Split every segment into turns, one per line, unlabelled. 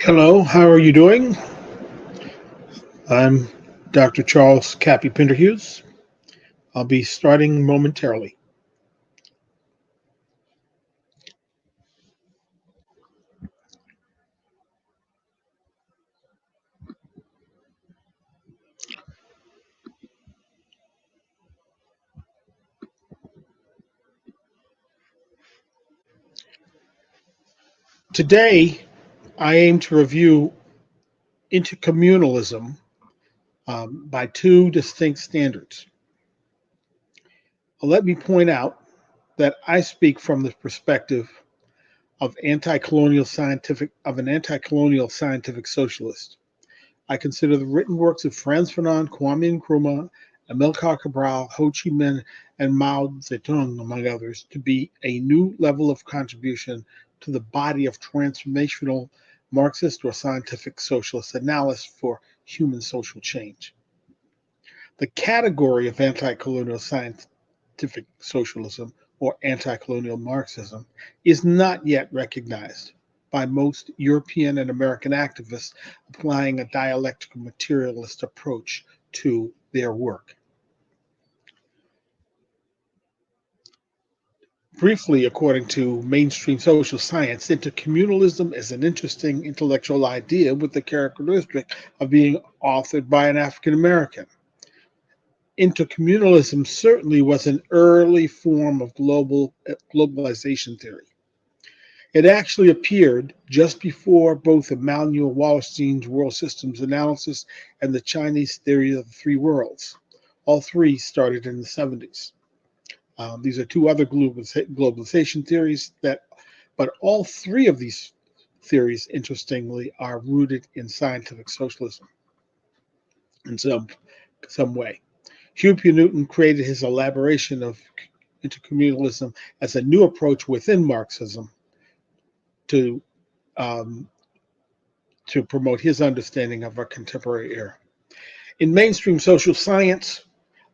Hello, how are you doing? I'm Dr. Charles Cappy Pinderhughes. I'll be starting momentarily. Today, I aim to review intercommunalism by two distinct standards. Let me point out that I speak from the perspective of an anti-colonial scientific socialist. I consider the written works of Frantz Fanon, Kwame Nkrumah, Amilcar Cabral, Ho Chi Minh, and Mao Zedong, among others, to be a new level of contribution to the body of transformational Marxist or scientific socialist analysis for human social change. The category of anti colonial scientific socialism or anti colonial Marxism is not yet recognized by most European and American activists applying a dialectical materialist approach to their work. Briefly, according to mainstream social science, intercommunalism is an interesting intellectual idea with the characteristic of being authored by an African American. Intercommunalism certainly was an early form of globalization theory. It actually appeared just before both Immanuel Wallerstein's world systems analysis and the Chinese theory of the three worlds. All three started in the 70s. These are two other globalization theories but all three of these theories, interestingly, are rooted in scientific socialism in some way. Huey Newton created his elaboration of intercommunalism as a new approach within Marxism to um, to promote his understanding of our contemporary era. In mainstream social science,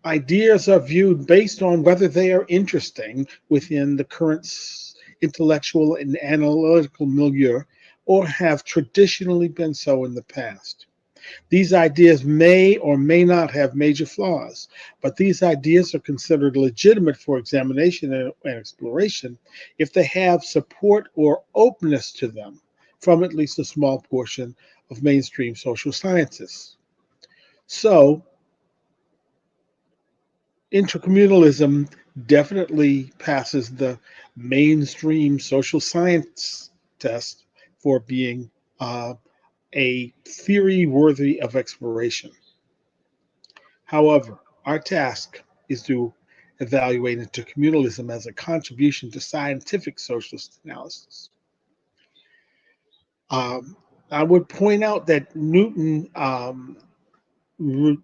ideas are viewed based on whether they are interesting within the current intellectual and analytical milieu or have traditionally been so in the past. These ideas may or may not have major flaws, but these ideas are considered legitimate for examination and exploration if they have support or openness to them from at least a small portion of mainstream social sciences. So, intercommunalism definitely passes the mainstream social science test for being a theory worthy of exploration. However, our task is to evaluate intercommunalism as a contribution to scientific socialist analysis. Um, I would point out that Newton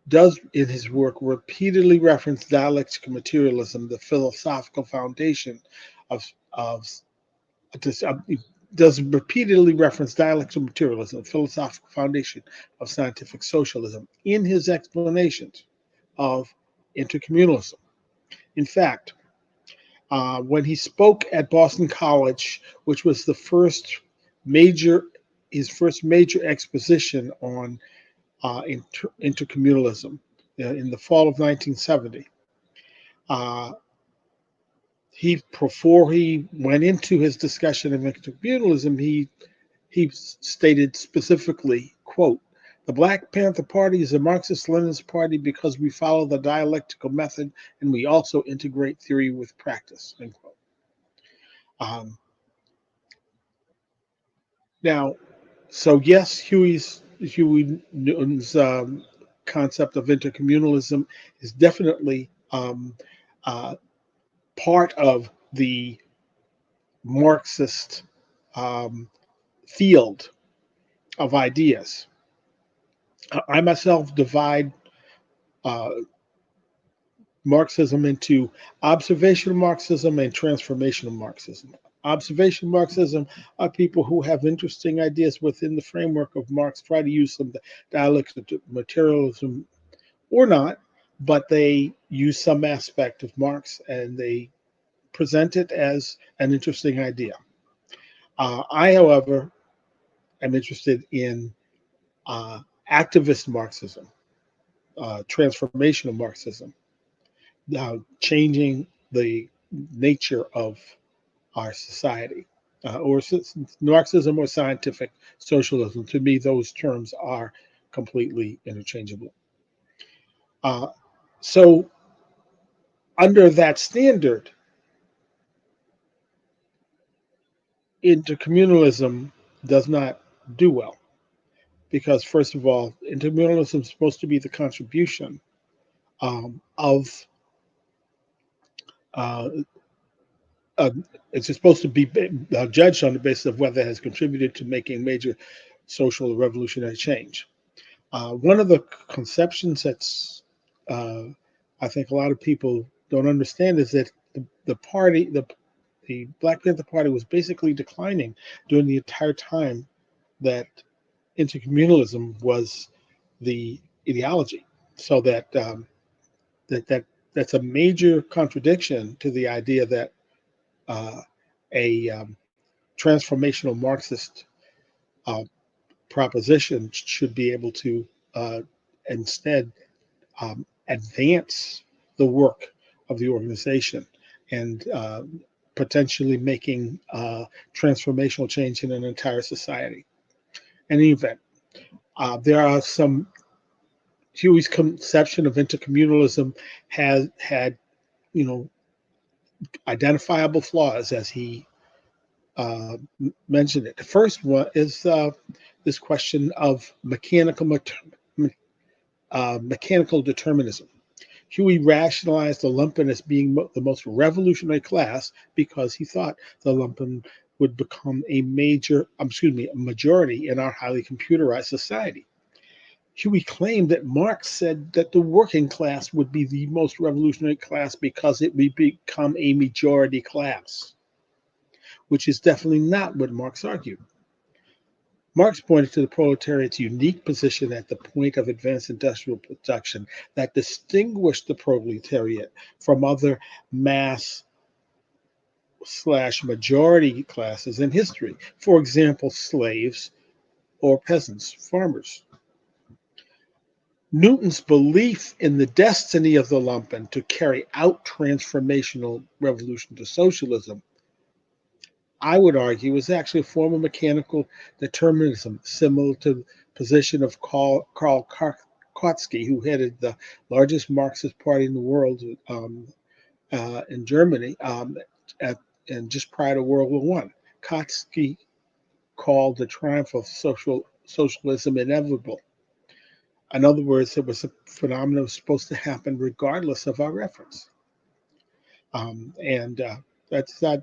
does, in his work, repeatedly reference dialectical materialism, the philosophical foundation of does repeatedly reference dialectical materialism, the philosophical foundation of scientific socialism, in his explanations of intercommunalism. In fact, when he spoke at Boston College, which was the major, his first major exposition on intercommunalism in the fall of 1970, uh, before he went into his discussion of intercommunalism, he stated specifically, quote, "The Black Panther Party is a Marxist-Leninist party because we follow the dialectical method and we also integrate theory with practice," end quote. Um, Now, so yes, Huey Newton's concept of intercommunalism is definitely uh, part of the Marxist um, field of ideas. I myself divide uh, Marxism into observational Marxism and transformational Marxism. Observational Marxism are people who have interesting ideas within the framework of Marx, try to use some dialectical materialism or not, but they use some aspect of Marx and they present it as an interesting idea. I, however, I'm interested in activist Marxism, transformational Marxism, changing the nature of our society, or Marxism or scientific socialism. To me, those terms are completely interchangeable. So, under that standard, intercommunalism does not do well because, first of all, intercommunalism is supposed to be the contribution of uh, uh, it's supposed to be judged on the basis of whether it has contributed to making major social or revolutionary change. One of the conceptions that's I think a lot of people don't understand is that the party, the Black Panther Party, was basically declining during the entire time that intercommunalism was the ideology. So that's a major contradiction to the idea that uh, a transformational Marxist uh, proposition should be able to instead advance the work of the organization and potentially making transformational change in an entire society. In any event, there are some. Huey's conception of intercommunalism has had, you know, identifiable flaws, as he mentioned it. The first one is this question of mechanical determinism. Huey rationalized the lumpen as being the most revolutionary class because he thought the lumpen would become a majority in our highly computerized society. Huey claimed that Marx said that the working class would be the most revolutionary class because it would become a majority class, which is definitely not what Marx argued. Marx pointed to the proletariat's unique position at the point of advanced industrial production that distinguished the proletariat from other mass/majority classes in history. For example, slaves or peasants, farmers. Newton's belief in the destiny of the lumpen to carry out transformational revolution to socialism, I would argue, is actually a form of mechanical determinism, similar to the position of Karl Kautsky, who headed the largest Marxist party in the world in Germany and just prior to World War One. Kautsky called the triumph of socialism inevitable. In other words, it was a phenomenon that was supposed to happen regardless of our efforts. And that's I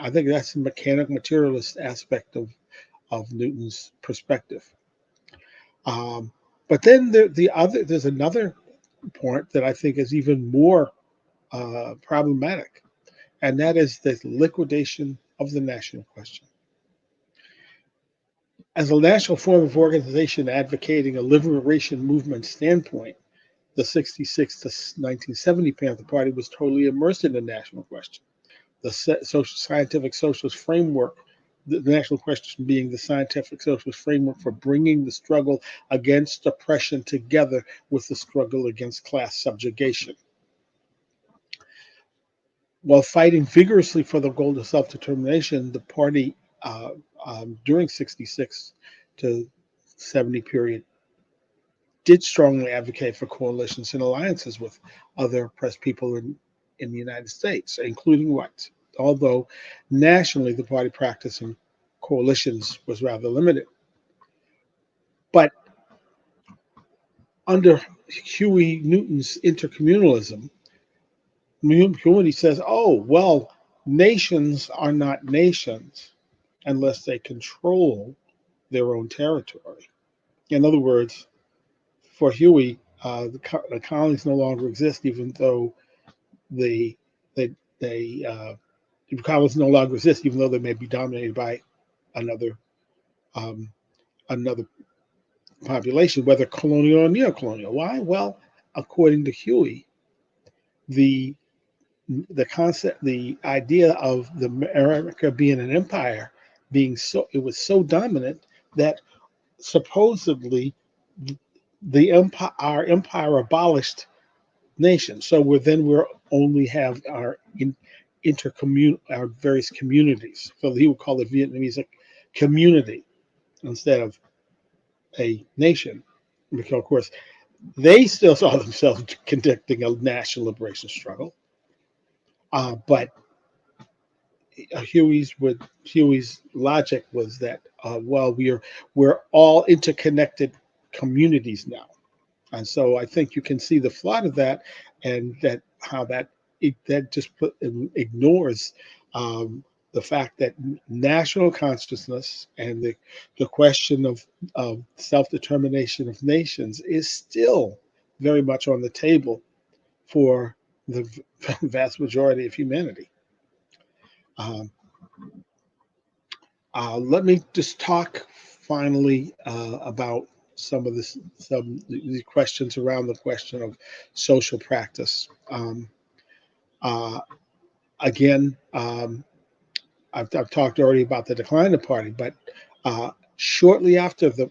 think that's the mechanical materialist aspect of Newton's perspective. But then there's another point that I think is even more problematic, and that is the liquidation of the national question. As a national form of organization advocating a liberation movement standpoint, the 66 to 1970 Panther Party was totally immersed in the national question. The scientific socialist framework, the national question being the scientific socialist framework for bringing the struggle against oppression together with the struggle against class subjugation. While fighting vigorously for the goal of self-determination, the party during 66 to 70 period did strongly advocate for coalitions and alliances with other oppressed people in the United States, including whites, although nationally the party practicing coalitions was rather limited. But under Huey Newton's intercommunalism, community says, oh, well, nations are not nations unless they control their own territory. In other words, for Huey, the colonies no longer exist, even though the colonies no longer exist, even though they may be dominated by another um, another population, whether colonial or neo-colonial. Why? Well, according to Huey, the concept, the idea of the America being an empire, being so, it was so dominant that supposedly our empire abolished nations. So we're only have our our various communities. So he would call it Vietnamese a community instead of a nation, because of course they still saw themselves conducting a national liberation struggle. But Huey's logic was that well, we're all interconnected communities now, and so I think you can see the flaw of that, and that how that just ignores the fact that national consciousness and the question of self determination of nations is still very much on the table for the vast majority of humanity. Um, Let me just talk finally about some of the questions around the question of social practice. Uh, Again, I've talked already about the decline of the party, but shortly after the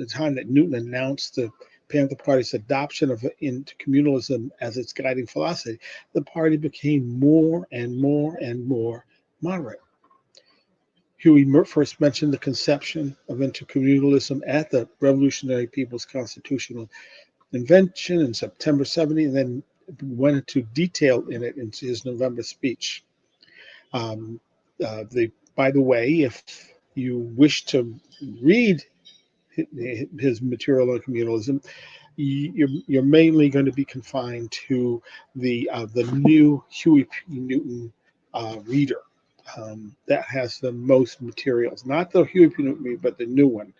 time that Newton announced the Panther Party's adoption of intercommunalism as its guiding philosophy, the party became more and more and more moderate. Huey first mentioned the conception of intercommunalism at the Revolutionary People's Constitutional Convention in September 70, and then went into detail in it in his November speech. By the way, if you wish to read his material on communalism, you're mainly going to be confined to the new Huey P. Newton reader. That has the most materials, not the Huey P. Newton, but the new one.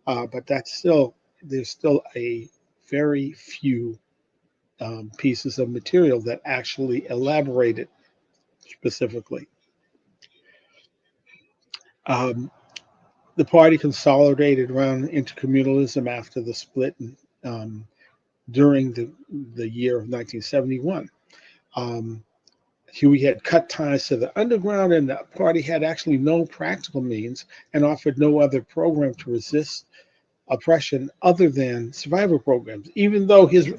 But there's still a very few pieces of material that actually elaborate it specifically. Um, the party consolidated around intercommunalism after the split um, during the year of 1971. Um, Huey had cut ties to the underground, and the party had actually no practical means and offered no other program to resist oppression other than survival programs, even though his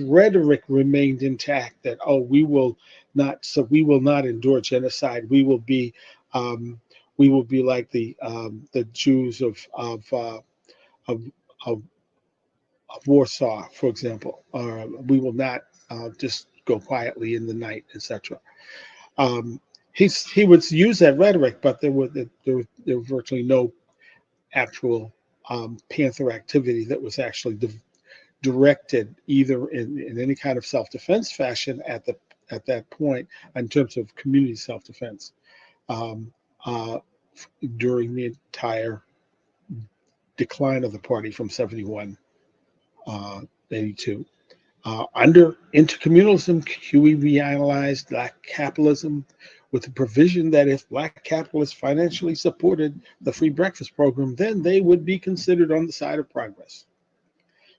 rhetoric remained intact that we will not endure genocide. Um, we will be like the Jews of, of Warsaw, for example. We will not just go quietly in the night, etc. Um, he would use that rhetoric, but there was virtually no actual Panther activity that was actually directed either in any kind of self-defense fashion at that point in terms of community self-defense um, uh, during the entire decline of the party from 71 82. Under intercommunalism, Huey reanalyzed black capitalism with the provision that if black capitalists financially supported the free breakfast program, then they would be considered on the side of progress.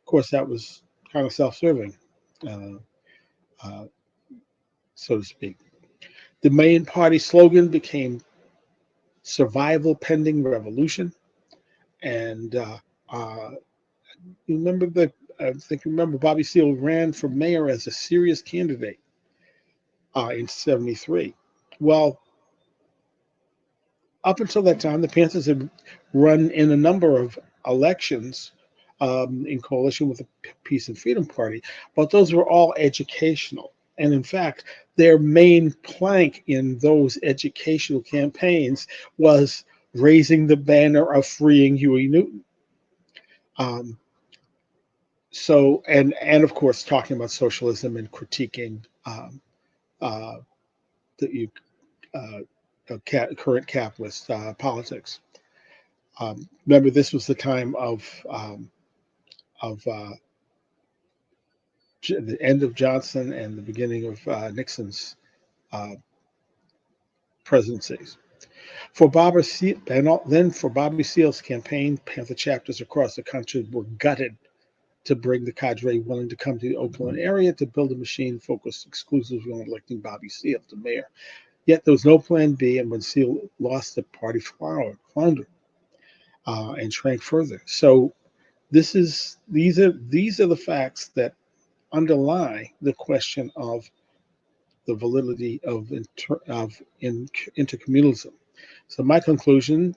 Of course, that was kind of self-serving, uh, uh, so to speak. The main party slogan became "Survival Pending Revolution," and you remember that. I think you remember Bobby Seale ran for mayor as a serious candidate in 73. Well, up until that time, the Panthers had run in a number of elections in coalition with the Peace and Freedom Party, but those were all educational. And in fact, their main plank in those educational campaigns was raising the banner of freeing Huey Newton. Um, and of course, talking about socialism and critiquing uh, the current capitalist politics. Remember, this was the time of the end of Johnson and the beginning of Nixon's uh, presidencies. For Barbara Se- and all, then for Bobby Seale's campaign, Panther chapters across the country were gutted to bring the cadre willing to come to the Oakland area to build a machine focused exclusively on electing Bobby Seale to mayor. Yet there was no plan B, and when Seale lost, the party floundered. and shrank further. So these are the facts that underlie the question of the validity of intercommunalism. So my conclusion,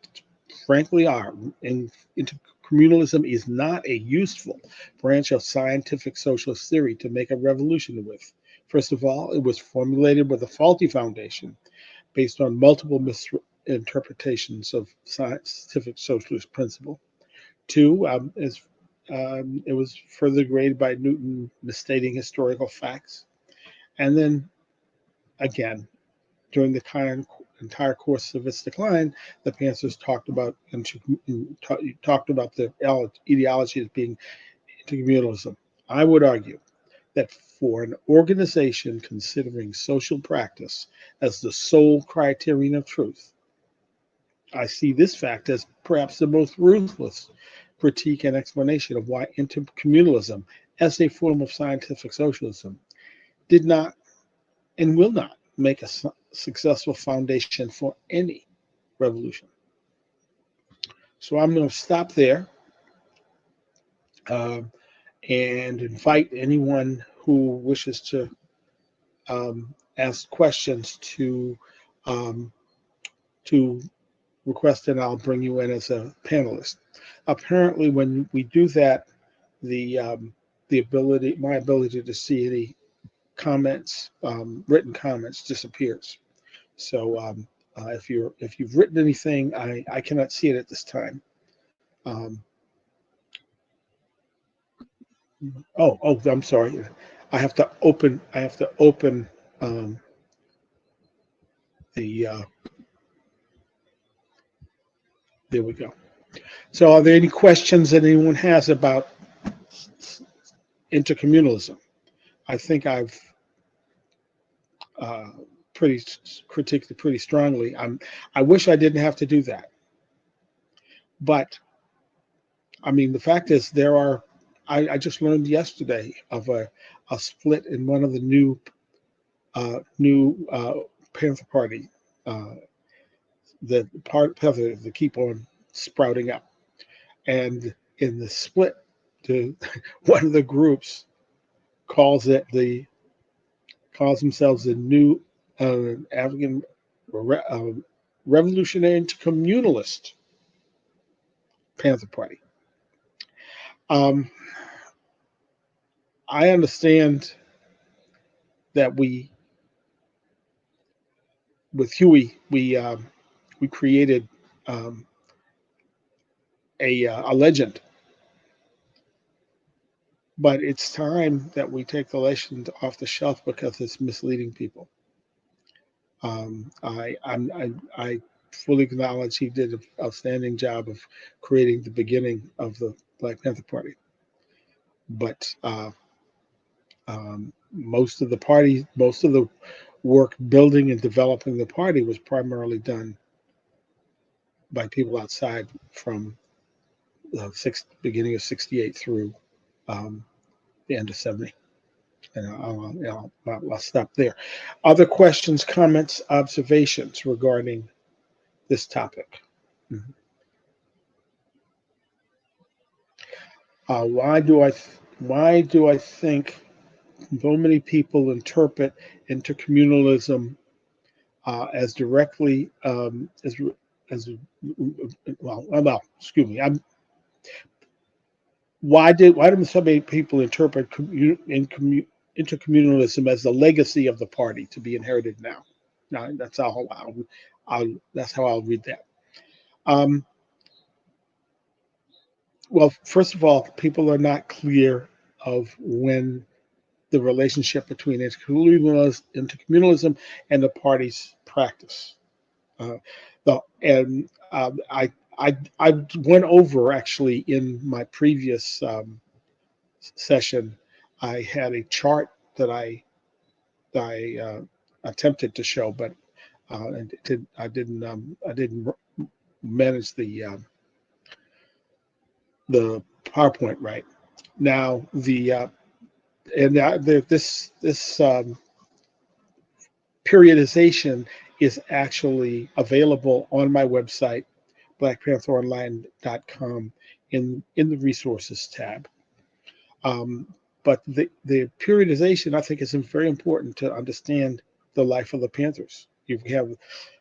frankly, are intercommunalism is not a useful branch of scientific socialist theory to make a revolution with. First of all, it was formulated with a faulty foundation based on multiple misinterpretations of scientific socialist principle. Two, it was further graded by Newton misstating historical facts. And then again, during the entire course of its decline, the Panthers talked about the ideology as being intercommunalism. I would argue that for an organization considering social practice as the sole criterion of truth, I see this fact as perhaps the most ruthless critique and explanation of why intercommunalism, as a form of scientific socialism, did not and will not make a successful foundation for any revolution. So I'm going to stop there and invite anyone who wishes to ask questions to request, and I'll bring you in as a panelist. Apparently, when we do that, my ability to see any comments, written comments, disappears. So if you've written anything, I cannot see it at this time. I'm sorry. I have to open the. There we go. So, are there any questions that anyone has about intercommunalism? I think I've pretty critiqued it pretty strongly. I wish I didn't have to do that, but I mean, the fact is there are. I just learned yesterday of a split in one of the new Panther Party, the Panther that keep on sprouting up, and in the split, one of the groups calls themselves the new African Revolutionary Intercommunalist Panther Party. I understand that with Huey, we created a legend, but it's time that we take the legend off the shelf because it's misleading people. I fully acknowledge he did an outstanding job of creating the beginning of the Black Panther Party, but most of the work building and developing the party was primarily done by people outside from the beginning of '68 through the end of '70. And I'll stop there. Other questions, comments, observations regarding this topic? Mm-hmm. Why do I think so many people interpret intercommunalism as directly as well? Excuse me. Why do so many people interpret intercommunalism as the legacy of the party to be inherited now? Now that's how I'll read that. Well, first of all, people are not clear of when the relationship between intercommunalism and the party's practice. I went over actually in my previous session. I had a chart that I attempted to show, but I didn't manage the PowerPoint right. Now this periodization is actually available on my website blackpantheronline.com in the resources tab. But the periodization, I think, is very important to understand the life of the Panthers. You have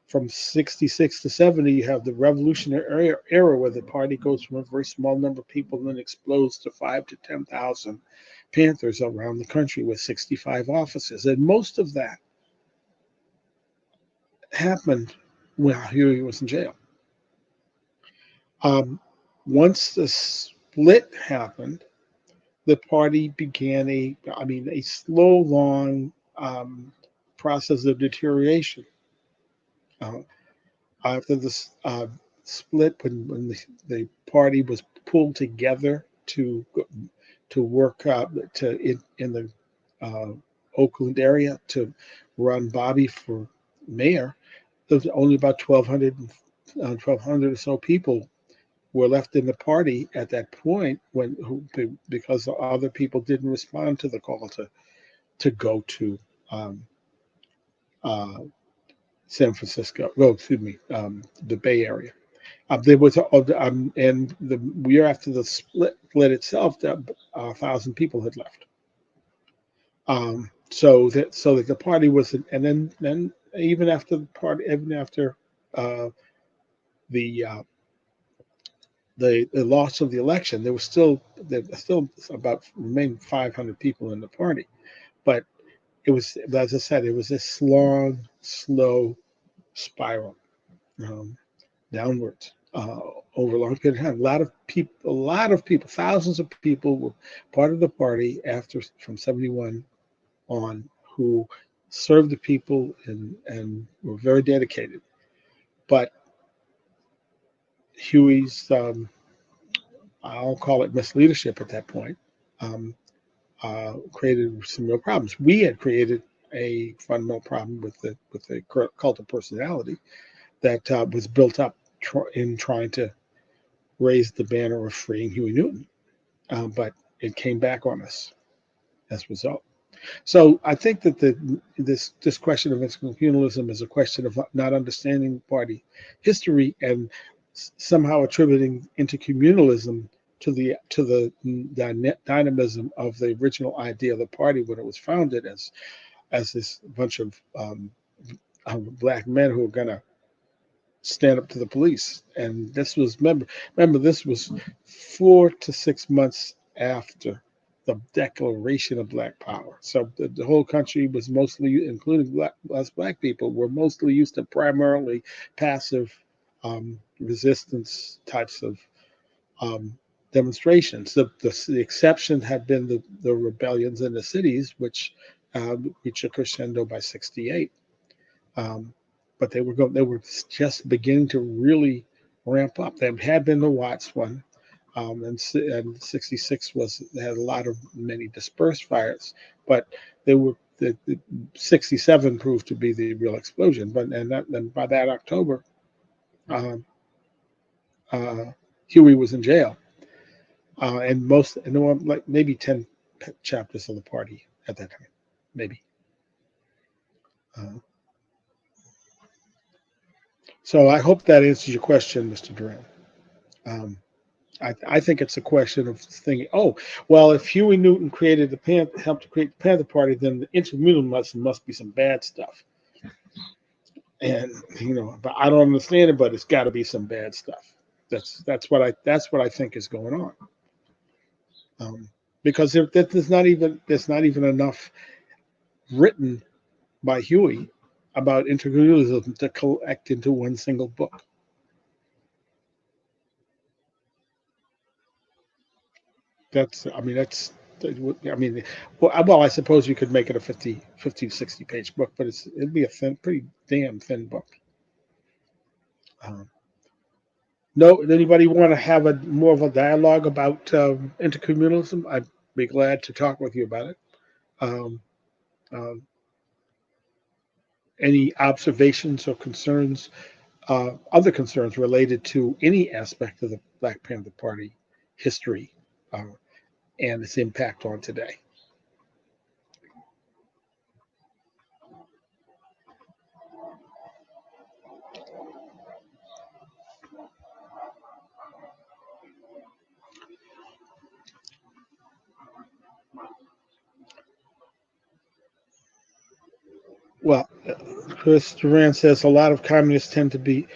from 66 to 70, you have the revolutionary era where the party goes from a very small number of people and then explodes to 5 to 10,000 Panthers around the country with 65 offices. And most of that happened while Huey was in jail. Once the split happened, the party began a slow, long process of deterioration. After the split, when the party was pulled together to work in the Oakland area to run Bobby for mayor, there was only about 1,200 or so people were left in the party at that point because other people didn't respond to the call to go to San Francisco. Oh, excuse me, the Bay Area. There was and the year after the split itself, 1,000 people had left. So that the party was, and then even after the party, even after the loss of the election, there was still about remained 500 people in the party, but it was, as I said, it was this long, slow spiral downwards over a long period of time. A lot of people, thousands of people were part of the party after from 71 on who served the people and were very dedicated. But Huey's I'll call it misleadership at that point, created some real problems. We had created a fundamental problem with the cult of personality that was built up in trying to raise the banner of freeing Huey Newton, but it came back on us as a result. So I think that this question of intercommunalism is a question of not understanding party history and somehow attributing intercommunalism to the dynamism of the original idea of the party when it was founded as this bunch of black men who were going to stand up to the police. And this was remember this was 4 to 6 months after the declaration of Black Power. So the whole country was mostly, including us black people, were mostly used to primarily passive resistance types of demonstrations. The exception had been the rebellions in the cities, which reached a crescendo by '68. But they were just beginning to really ramp up. There had been the Watts one, and '66 had a lot of many dispersed fires, but they were the '67 proved to be the real explosion. But and by that October, Huey was in jail, and there were like maybe 10 chapters of the party at that time, maybe. So I hope that answers your question, Mr. Duran. I think it's a question of thinking, oh, well, if Huey Newton helped to create the Panther Party, then the intercommunalism must be some bad stuff. And but I don't understand it, but it's got to be some bad stuff. That's what I think is going on. Because there's not even enough written by Huey about intercommunalism to collect into one single book. Well, I suppose you could make it a 50 to 60 page book, but it'd be a pretty damn thin book. No, anybody want to have more of a dialogue about intercommunalism? I'd be glad to talk with you about it. Um, um, any observations or concerns, other concerns related to any aspect of the Black Panther Party history and its impact on today? Well, Chris Duran says a lot of communists tend to be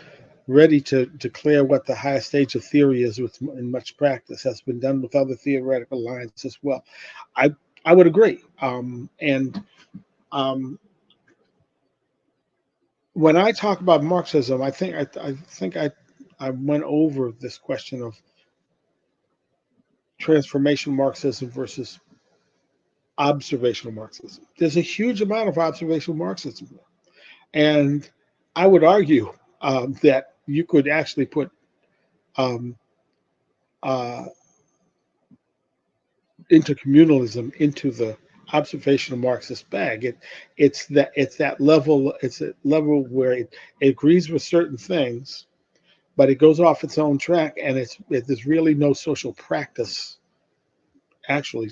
ready to declare what the highest stage of theory is with in much practice has been done with other theoretical lines as well. I I would agree. And um, when I talk about Marxism, I went over this question of transformation Marxism versus observational Marxism. There's a huge amount of observational Marxism, and I would argue that you could actually put um, uh, intercommunalism into the observational Marxist bag. It's that level. It's a level where it agrees with certain things, but it goes off its own track, and there's really no social practice actually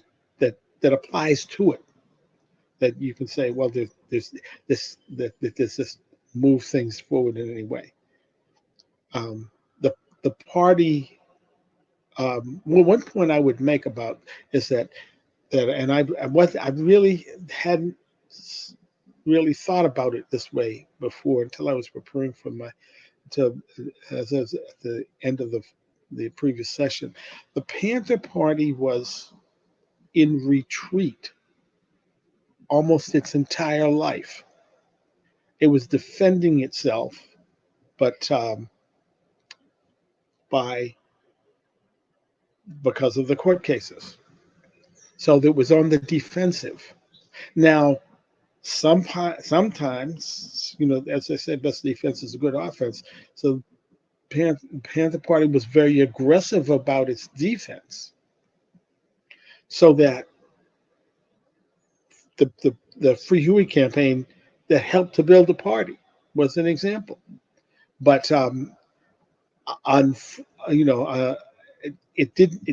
that applies to it. That you can say, well, there's this move things forward in any way. Um, the the party. Well, one point I would make about is that and I really hadn't really thought about it this way before until I was preparing for my to as at the end of the previous session. The Panther Party was in retreat almost its entire life. It was defending itself, but by because of the court cases. So it was on the defensive. Now, sometimes, as I said, best defense is a good offense. So Panther Party was very aggressive about its defense, so that the Free Huey campaign that helped to build the party was an example. But on you know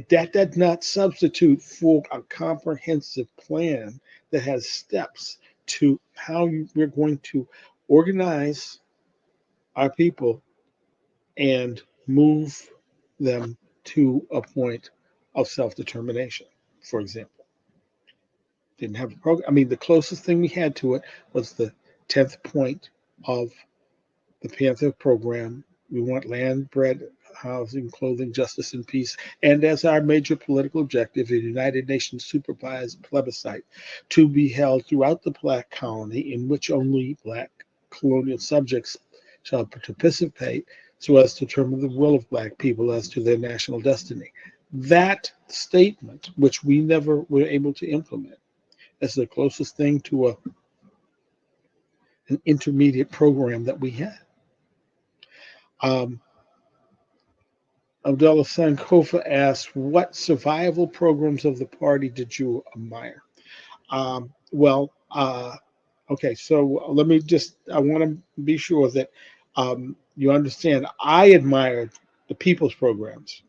that did not substitute for a comprehensive plan that has steps to how we're going to organize our people and move them to a point of self-determination, for example. Didn't have a program. I mean, the closest thing we had to it was the 10th point of the Panther program. We want land, bread, housing, clothing, justice, and peace. And as our major political objective, a United Nations supervised plebiscite to be held throughout the Black colony, in which only Black colonial subjects shall participate so as to determine the will of Black people as to their national destiny. That statement, which we never were able to implement, is the closest thing to an intermediate program that we had. Um, Abdullah Sankofa asked, what survival programs of the party did you admire? Well, okay, so I want to be sure that you understand. I admired the people's programs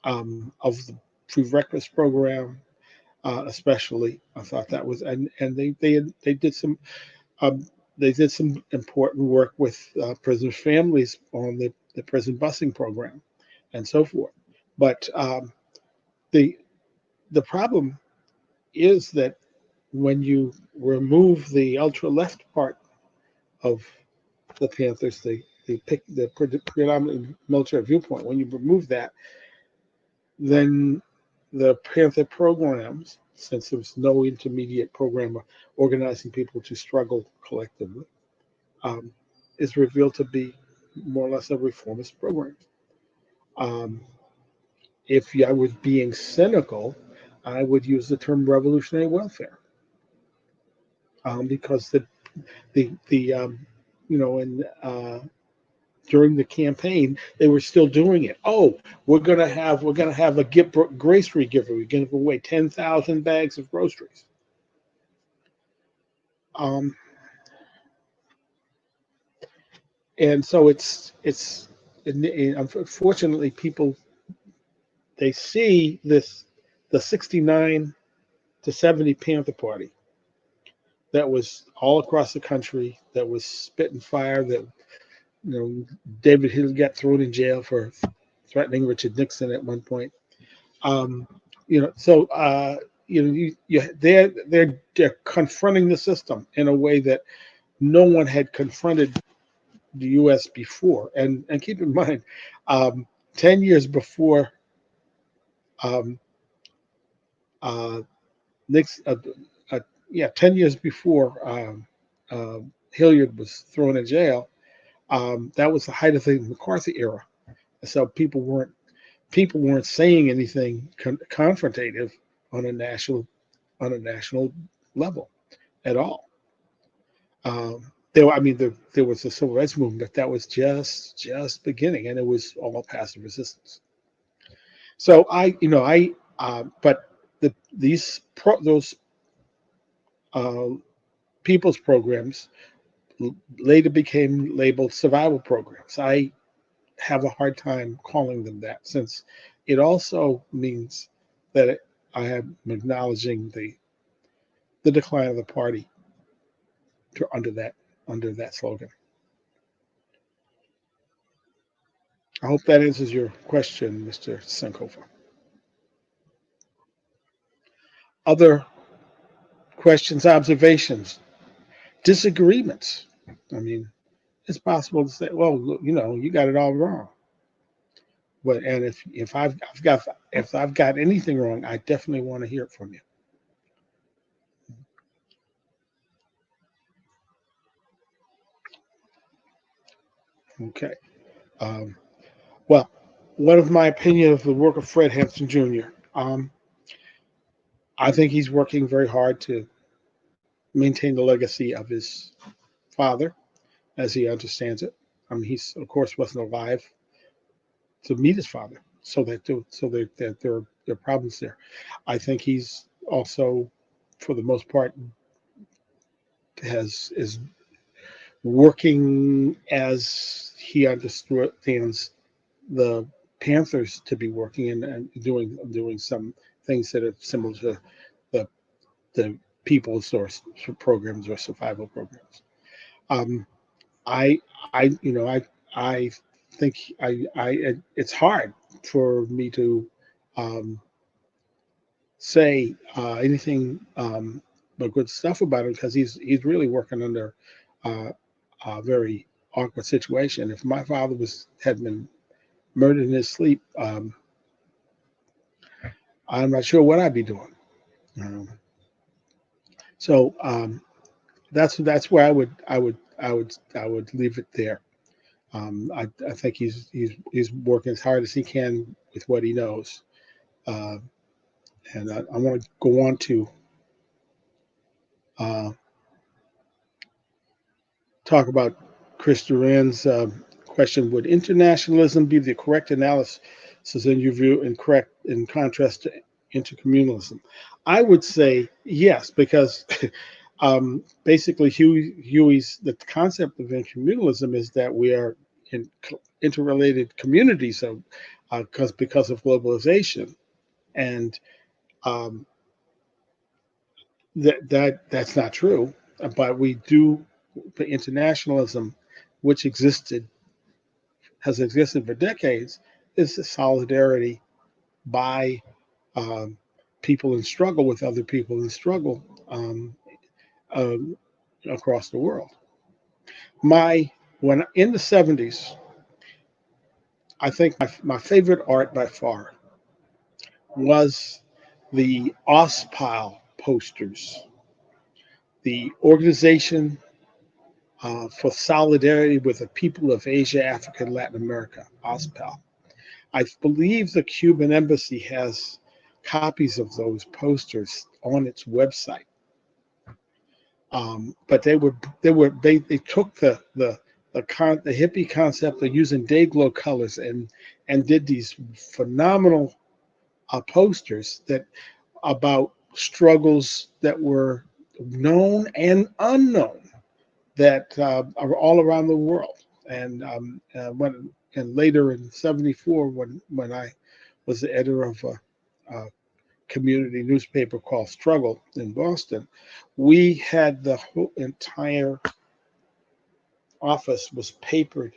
of the prerequisite program, especially. I thought that was, and they did some um, important work with prisoner families on the prison busing program and so forth. But the the problem is that when you remove the ultra left part of the Panthers, they pick the predominantly military viewpoint. When you remove that, then the Panther programs, since there was no intermediate program of organizing people to struggle collectively, um, is revealed to be more or less a reformist program. Um, if I was being cynical, I would use the term revolutionary welfare, because the in during the campaign they were still doing it. Oh, we're gonna have a grocery giver. We're gonna give away 10,000 bags of groceries. Um, and so unfortunately people they see the 69 to 70 Panther Party that was all across the country, that was spitting fire, that David Hill got thrown in jail for threatening Richard Nixon at one point. Um, so they're confronting the system in a way that no one had confronted the U.S. before. And keep in mind, 10 years before um, uh, Nixon, yeah, 10 years before Hilliard was thrown in jail, that was the height of the McCarthy era. So people weren't saying anything confrontative on a national level at all. There was the civil rights movement, but that was just beginning, and it was all passive resistance. So but those uh, people's programs later became labeled survival programs. I have a hard time calling them that, since it also means that I am acknowledging the decline of the party under that slogan. I hope that answers your question, Mr. Sankofa. Other questions, observations, disagreements. I mean, it's possible to say, well, you got it all wrong. But and if I've got anything wrong, I definitely want to hear it from you. Okay. Um, well, what is my opinion of the work of Fred Hampton Jr.? I think he's working very hard to maintain the legacy of his father, as he understands it. He's of course wasn't alive to meet his father, so there are problems there. I think he's also, for the most part, is working as he understands the Panthers to be working, and doing some things that are similar to the the people's source programs or survival programs. Um, I I think it's hard for me to um, say anything but good stuff about him, because he's really working under uh, a very awkward situation. If my father had been murdered in his sleep, I'm not sure what I'd be doing. Um, so that's where I would leave it there. I think he's working as hard as he can with what he knows, uh, and I want to go on to uh, talk about Chris Duran's question: would internationalism be the correct analysis in your view, in contrast to intercommunalism? I would say yes, because basically Huey's the concept of intercommunalism is that we are in interrelated communities, of because of globalization, and um, that's not true. But we do, the internationalism, which has existed for decades, is the solidarity by um, people in struggle with other people in struggle, um, across the world. When in the 70s, I think my favorite art by far was the OSPAL posters, the Organization for Solidarity with the People of Asia, Africa, and Latin America, OSPAL. I believe the Cuban embassy has copies of those posters on its website. But they took the hippie concept of using day glow colors, and did these phenomenal posters that about struggles that were known and unknown, that are all around the world. And later in '74, when I was the editor of a community newspaper called Struggle in Boston, we had the whole entire office was papered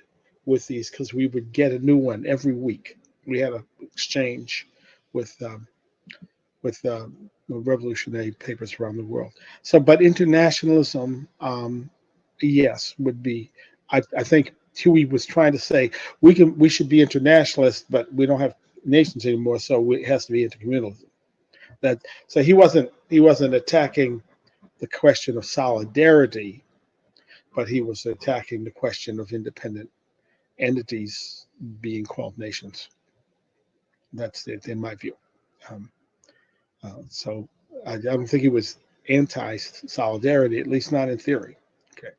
with these, because we would get a new one every week. We had an exchange with revolutionary papers around the world. So, but internationalism, yes, would be. I think Huey was trying to say we should be internationalists, but we don't have nations anymore, so it has to be intercommunalism. That so he wasn't attacking the question of solidarity, but he was attacking the question of independent entities being called nations. That's it in my view. Um, so I don't think he was anti-solidarity, at least not in theory. Okay.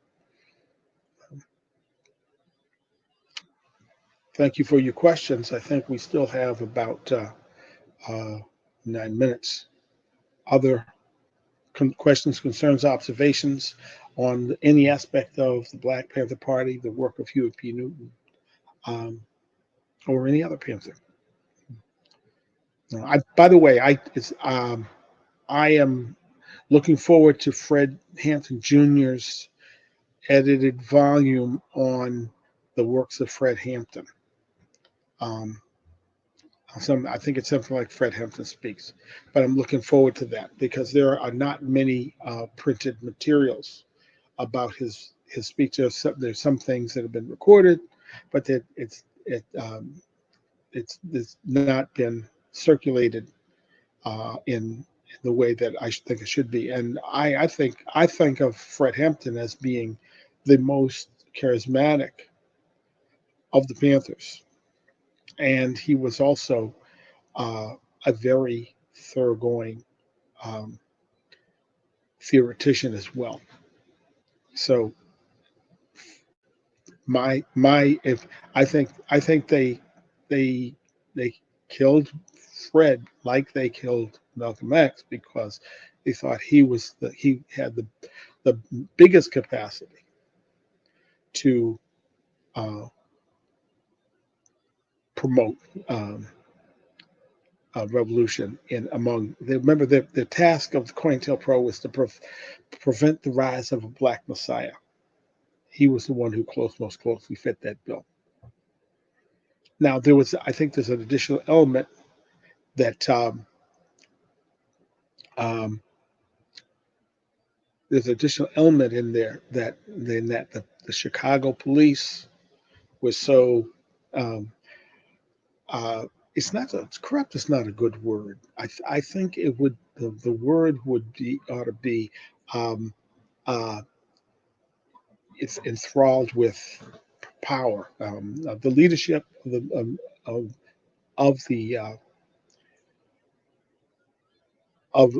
Thank you for your questions. I think we still have about uh, 9 minutes. Other questions, concerns, observations on any aspect of the Black Panther Party, the work of Huey P. Newton, um, or any other Panther. By the way, I am looking forward to Fred Hampton Jr.'s edited volume on the works of Fred Hampton. Um, I think it's something like Fred Hampton Speaks, but I'm looking forward to that because there are not many printed materials about his speech. There's some things that have been recorded, but it's not been circulated in the way that I think it should be. And I think of Fred Hampton as being the most charismatic of the Panthers, and he was also a very thoroughgoing um, theoretician as well. So my if I think they killed Fred like they killed Malcolm X because they thought he had the biggest capacity to promote a revolution in among. Remember, the task of the COINTELPRO was to prevent the rise of a black messiah. He was the one who most closely fit that bill. Now I think there's an additional element that um, there's an additional element in there that the Chicago police was so um, uh, it's corrupt is not a good word. I think it would the word would be ought to be um, uh, it's enthralled with power. The leadership of the of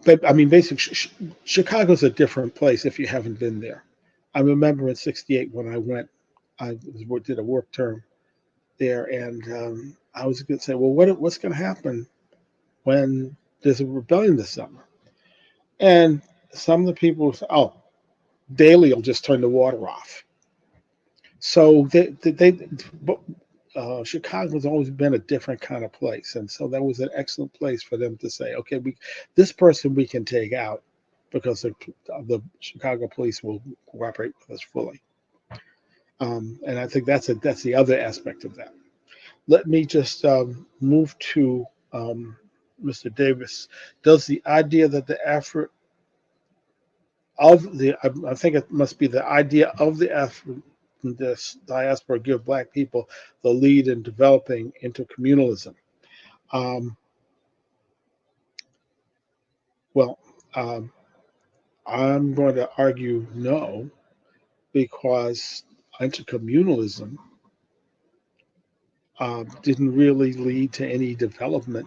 but I mean, basically, Chicago's a different place if you haven't been there. I remember in '68 when I went, I did a work term there, and I was going to say, well, what's going to happen when there's a rebellion this summer? And some of the people say, oh, Daley will just turn the water off. So Chicago's always been a different kind of place, and so that was an excellent place for them to say, okay, this person we can take out because the Chicago police will cooperate with us fully. And I think that's the other aspect of that. Let me just move to Mr. Davis. Does the idea that the effort of the I think it must be the idea of the effort this diaspora give Black people the lead in developing intercommunalism? Um, well, um, I'm going to argue no, because intercommunalism didn't really lead to any development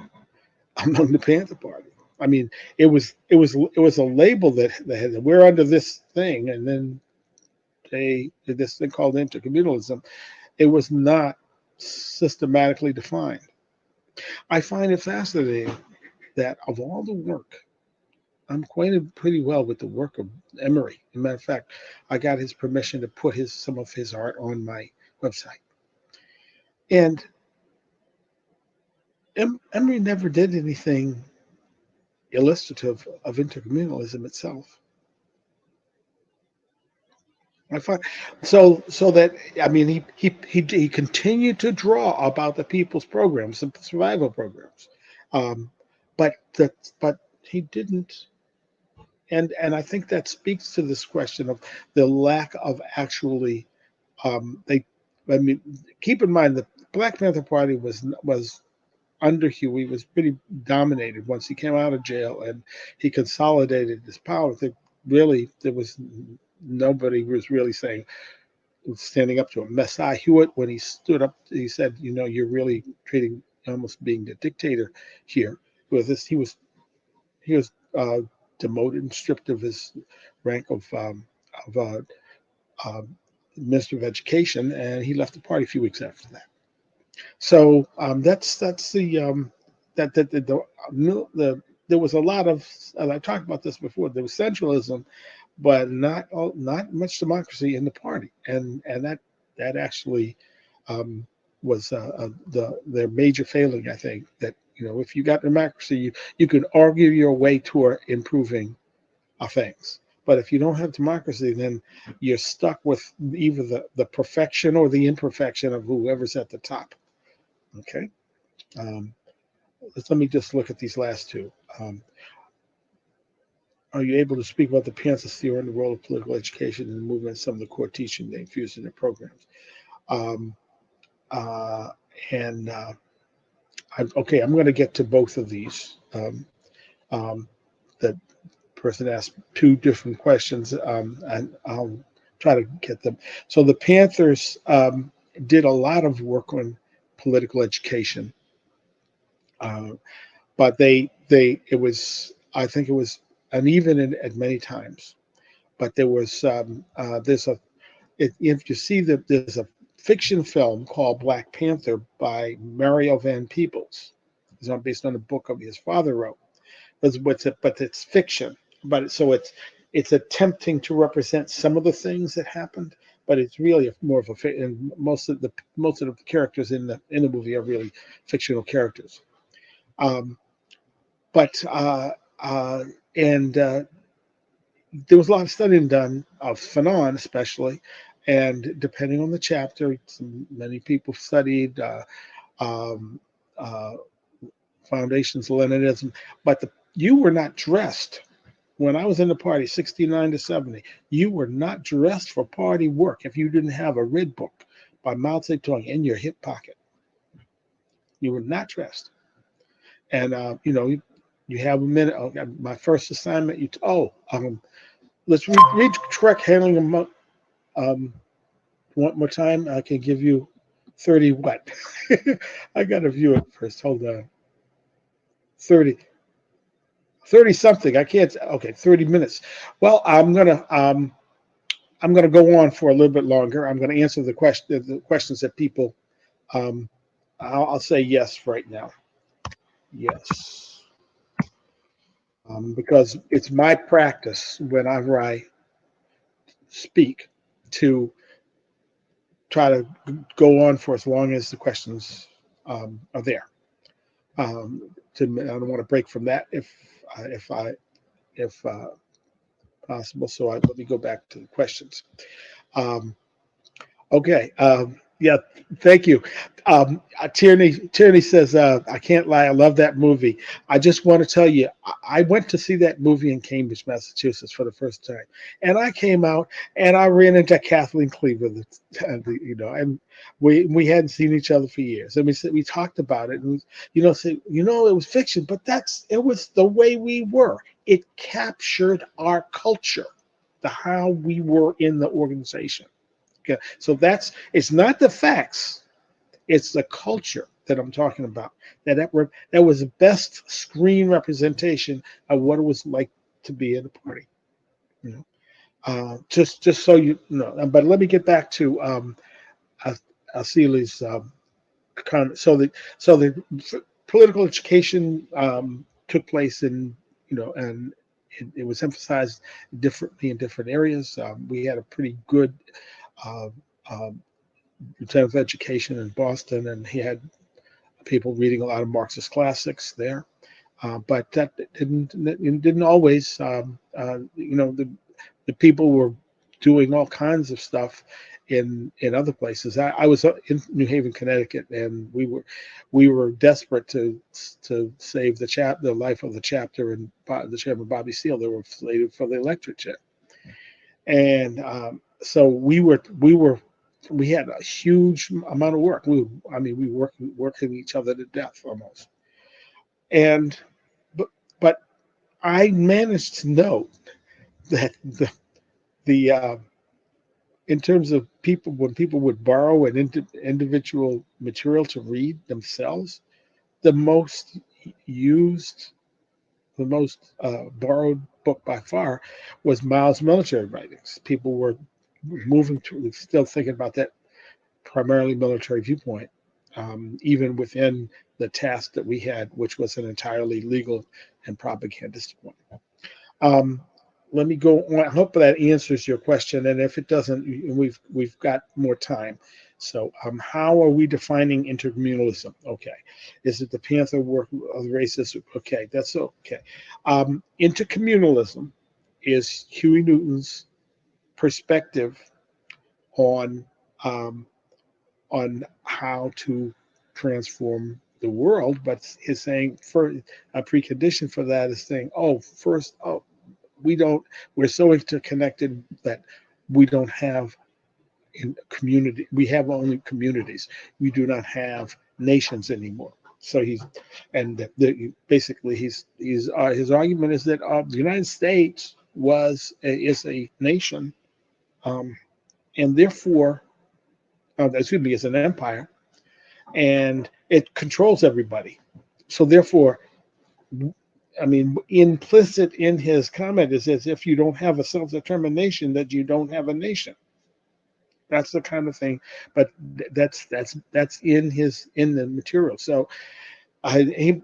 among the Panther Party. I mean, it was a label that had we're under this thing, and then they did this thing called intercommunalism. It was not systematically defined. I find it fascinating that of all the work, I'm acquainted pretty well with the work of Emery. As a matter of fact, I got his permission to put some of his art on my website. And Emery never did anything illustrative of intercommunalism itself. I find so that I mean he continued to draw about the people's programs, the survival programs, um, but he didn't and I think that speaks to this question of the lack of actually they. I mean, keep in mind the Black Panther Party was under Huey was pretty dominated once he came out of jail and he consolidated his power. Really, there was nobody who was really standing up to him. Messiah Hewitt, when he stood up, he said, you're really treating almost being the dictator here. With this, he was demoted and stripped of his rank of Minister of Education, and he left the party a few weeks after that. So that's the there was a lot of, and I talked about this before. There was centralism, but not much democracy in the party, and that actually was their major failing. I think that if you got democracy, you could argue your way toward improving things. But if you don't have democracy, then you're stuck with either the perfection or the imperfection of whoever's at the top. Okay. Let me just look at these last two. Are you able to speak about the Panther theory and the role of political education in the movement, some of the core teaching they infused in their programs? Okay, I'm going to get to both of these. The person asked two different questions, and I'll try to get them. So the Panthers did a lot of work on political education, but I think it was uneven at many times. But there was if you see that there's a fiction film called Black Panther by Mario Van Peebles. It's based on a book of his father wrote. But it's fiction. But so it's attempting to represent some of the things that happened, but it's really more of a, and most of the characters in the movie are really fictional characters. There was a lot of studying done of Fanon, especially, and depending on the chapter, many people studied foundations of Leninism, but you were not dressed. When I was in the party, 69 to 70, you were not dressed for party work if you didn't have a red book by Mao Zedong in your hip pocket. You were not dressed. And, you have a minute. My first assignment, let's read correct handling a month. One more time, I can give you 30 what? I got to view it first. Hold on. 30 something. I can't. Okay, 30 minutes. Well, I'm gonna go on for a little bit longer. I'm gonna answer the questions that people. I'll say yes right now. Yes, because it's my practice whenever I speak to try to go on for as long as the questions are there. I don't want to break from that if possible. So let me go back to the questions. Okay. Yeah. Thank you. Tierney says, I can't lie. I love that movie. I just want to tell you, I went to see that movie in Cambridge, Massachusetts for the first time. And I came out and I ran into Kathleen Cleaver, and we hadn't seen each other for years. And we talked about it and, it was fiction, but it was the way we were. It captured our culture, how we were in the organization. Okay. So it's not the facts, it's the culture that I'm talking about. That was the best screen representation of what it was like to be in a party. Just so you know. But let me get back to Asili's comment. So the political education took place in and it was emphasized differently in different areas. We had a pretty good Lieutenant of Education in Boston, and he had people reading a lot of Marxist classics there. But that didn't always. The people were doing all kinds of stuff in other places. I was in New Haven, Connecticut, and we were desperate to save the life of the chapter and the chairman Bobby Seale. They were slated for the electric chair, and so we had a huge amount of work. We were working each other to death almost, and but I managed to note that the in terms of people, when people would borrow an individual material to read themselves, the most used, the most borrowed book by far was Miles' military writings. People were moving to, still thinking about that primarily military viewpoint, even within the task that we had, which was an entirely legal and propagandistic one. Let me go on. I hope that answers your question, and if it doesn't, we've got more time. So, how are we defining intercommunalism? Okay, is it the Panther work of the races? Okay, that's okay. Intercommunalism is Huey Newton's perspective on how to transform the world, but his saying for a precondition for that is saying, we're so interconnected that we don't have in community, we have only communities. We do not have nations anymore. So basically his argument is that the United States is a nation, and therefore, is an empire, and it controls everybody. So therefore, implicit in his comment is as if you don't have a self-determination, that you don't have a nation. That's the kind of thing, but that's in the material. So I think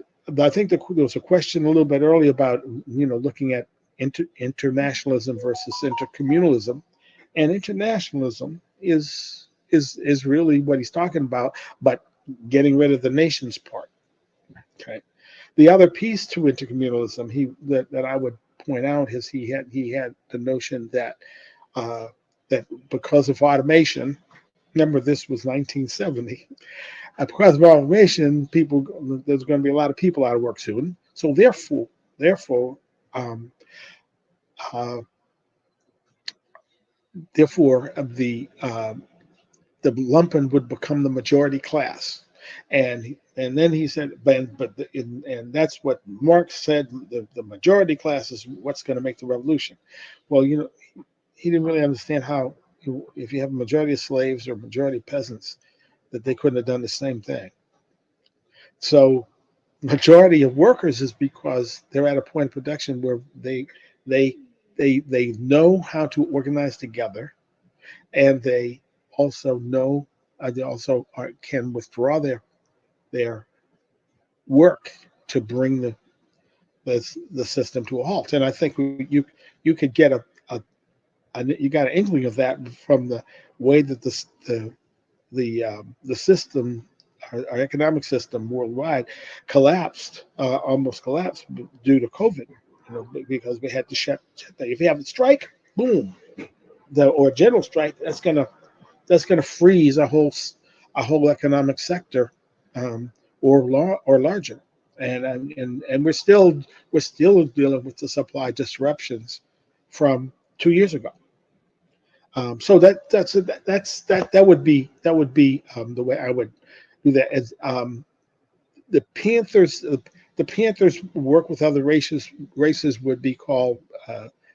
there was a question a little bit earlier about looking at internationalism versus intercommunalism, and internationalism is really what he's talking about, but getting rid of the nations part. Okay. The other piece to intercommunalism that I would point out is he had the notion that that because of automation, remember this was 1970, because of automation, there's going to be a lot of people out of work soon. So therefore, the lumpen would become the majority class, and then he said, and that's what Marx said. The majority class is what's going to make the revolution. Well, he didn't really understand how, if you have a majority of slaves or a majority of peasants, that they couldn't have done the same thing. So majority of workers is because they're at a point of production where they know how to organize together, and they also know can withdraw their work to bring the system to a halt. And I think you could get you got an inkling of that from the way that the system, our economic system worldwide, almost collapsed due to COVID. Because we had to shut down. If you have a strike, boom, or a general strike, that's gonna freeze a whole economic sector, or larger. And we're still dealing with the supply disruptions from 2 years ago. So that would be the way I would do that. As the Panthers work with other races would be called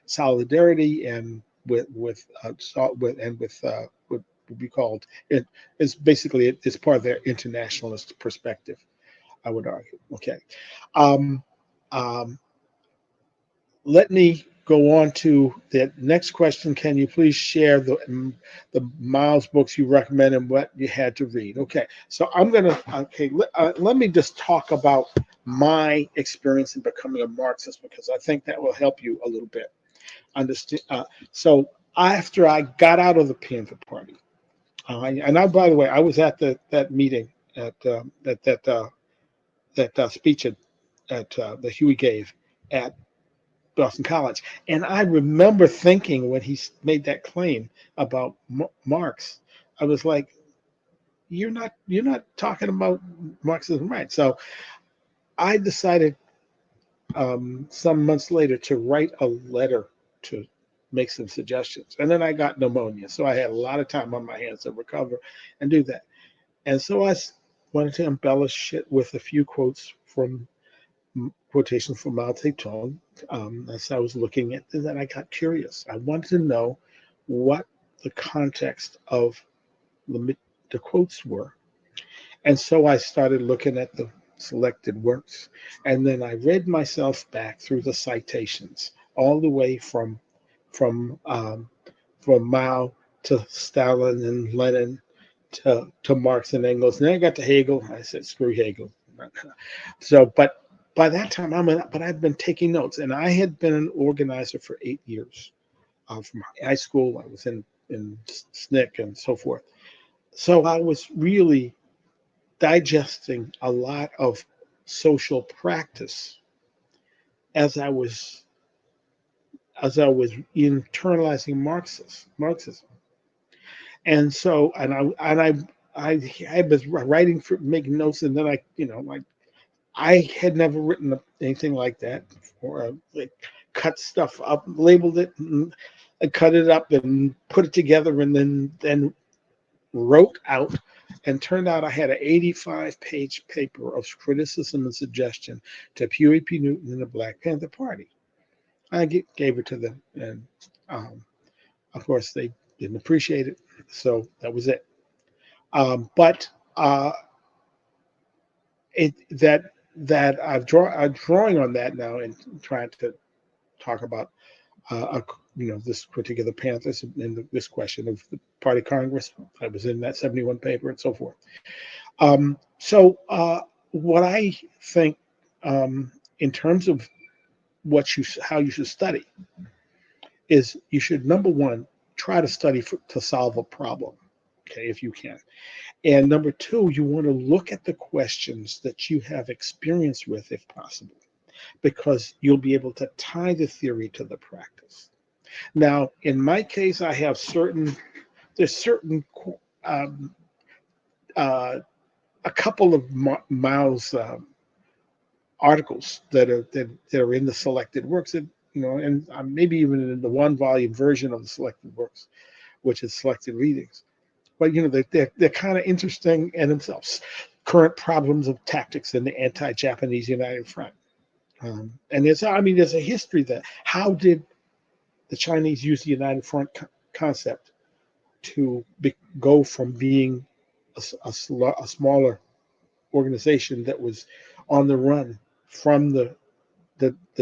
solidarity, and would be called, it's basically it's part of their internationalist perspective, I would argue. Okay. Let me go on to the next question. Can you please share the Miles books you recommend and what you had to read? Okay, so let me just talk about my experience in becoming a Marxist, because I think that will help you a little bit understand. So after I got out of the Panther Party, by the way, I was at that meeting that speech that Huey gave at Boston College. And I remember thinking when he made that claim about Marx, I was like, you're not talking about Marxism, right? So I decided some months later to write a letter to make some suggestions. And then I got pneumonia. So I had a lot of time on my hands to recover and do that. And so I wanted to embellish it with a few quotes from quotations from Mao Zedong. As I was looking at that, I got curious. I wanted to know what the context of the quotes were. And so I started looking at the selected works. And then I read myself back through the citations, all the way from Mao to Stalin and Lenin to Marx and Engels. And then I got to Hegel. I said, screw Hegel. So, but by that time, I've been taking notes, and I had been an organizer for 8 years. From high school, I was in SNCC and so forth. So I was really digesting a lot of social practice as I was internalizing Marxism. And so, I was writing making notes, and then I had never written anything like that before. Like cut stuff up, labeled it, and cut it up, and put it together, and then wrote out. And turned out I had an 85-page paper of criticism and suggestion to Huey P. Newton and the Black Panther Party. I gave it to them, and of course they didn't appreciate it, so that was it. But I'm drawing on that now and trying to talk about this particular Panthers and this question of the Party Congress. I was in that 71 paper and so forth. What I think in terms of how you should study is you should, number one, try to study to solve a problem, okay, if you can. And number two, you want to look at the questions that you have experience with, if possible, because you'll be able to tie the theory to the practice. Now, in my case, I have there's certain a couple of Mao's articles that are in the selected works, and maybe even in the one-volume version of the selected works, which is selected readings. But they're kind of interesting in themselves. Current problems of tactics in the anti-Japanese United Front, and there's a history that how did the Chinese use the United Front concept to go from being a smaller organization that was on the run from the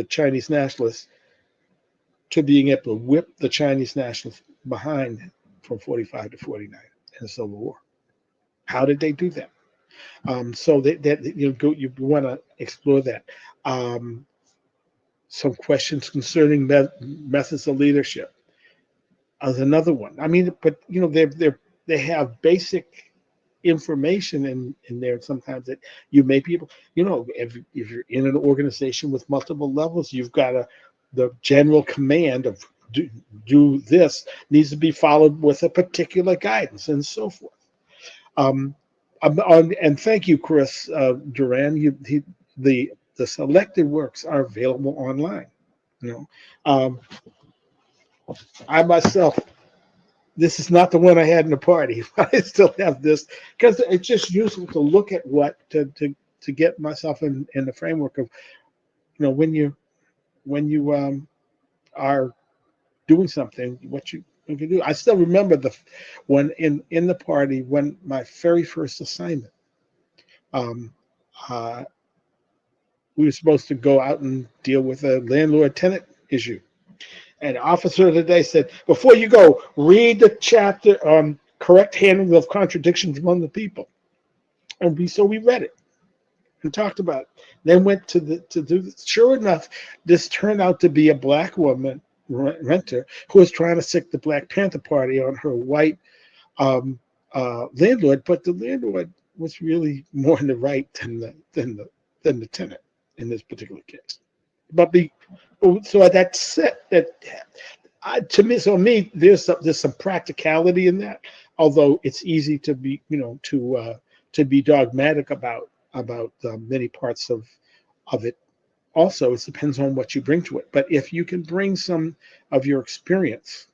Chinese nationalists to being able to whip the Chinese nationalists behind from 45 to 49 in the Civil War. How did they do that? So you want to explore that. Some questions concerning methods of leadership as another one. But they have basic information in there sometimes that you may be able, if you're in an organization with multiple levels, you've got the general command of do this needs to be followed with a particular guidance and so forth. And thank you, Chris Duran. The selected works are available online. I myself, this is not the one I had in the party. I still have this because it's just useful to look at to get myself in the framework of, when you are doing something, what you can do. I still remember when in the party, when my very first assignment, we were supposed to go out and deal with a landlord-tenant issue. And the officer of the day said, before you go, read the chapter on correct handling of contradictions among the people. And we read it and talked about it. Then went to do this. Sure enough, this turned out to be a black woman renter who was trying to sick the Black Panther Party on her white landlord, but the landlord was really more in the right than the tenant in this particular case. but be so that's it. That to me, so me, there's some practicality in that. Although it's easy to be, to be dogmatic about many parts of it. Also, it depends on what you bring to it. But if you can bring some of your experience,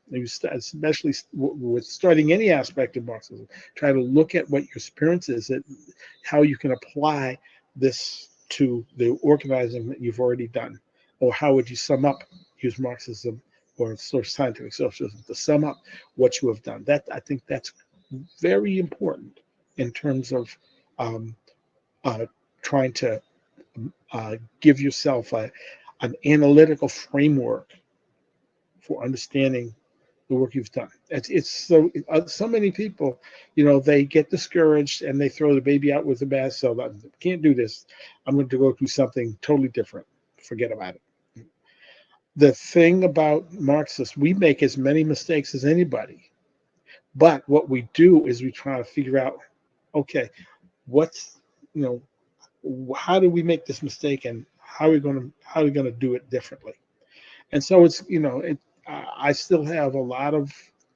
especially with studying any aspect of Marxism, try to look at what your experience is, how you can apply this to the organizing that you've already done, or how would you sum up, use Marxism or scientific socialism to sum up what you have done. That, I think that's very important in terms of um, uh, trying to give yourself an analytical framework for understanding the work you've done. It's so many people, they get discouraged and they throw the baby out with the bath. So I can't do this. I'm going to go do something totally different. Forget about it. The thing about Marxists, we make as many mistakes as anybody, but what we do is we try to figure out, okay, what's you know how do we make this mistake, and how are we going to do it differently? And so it's I still have a lot of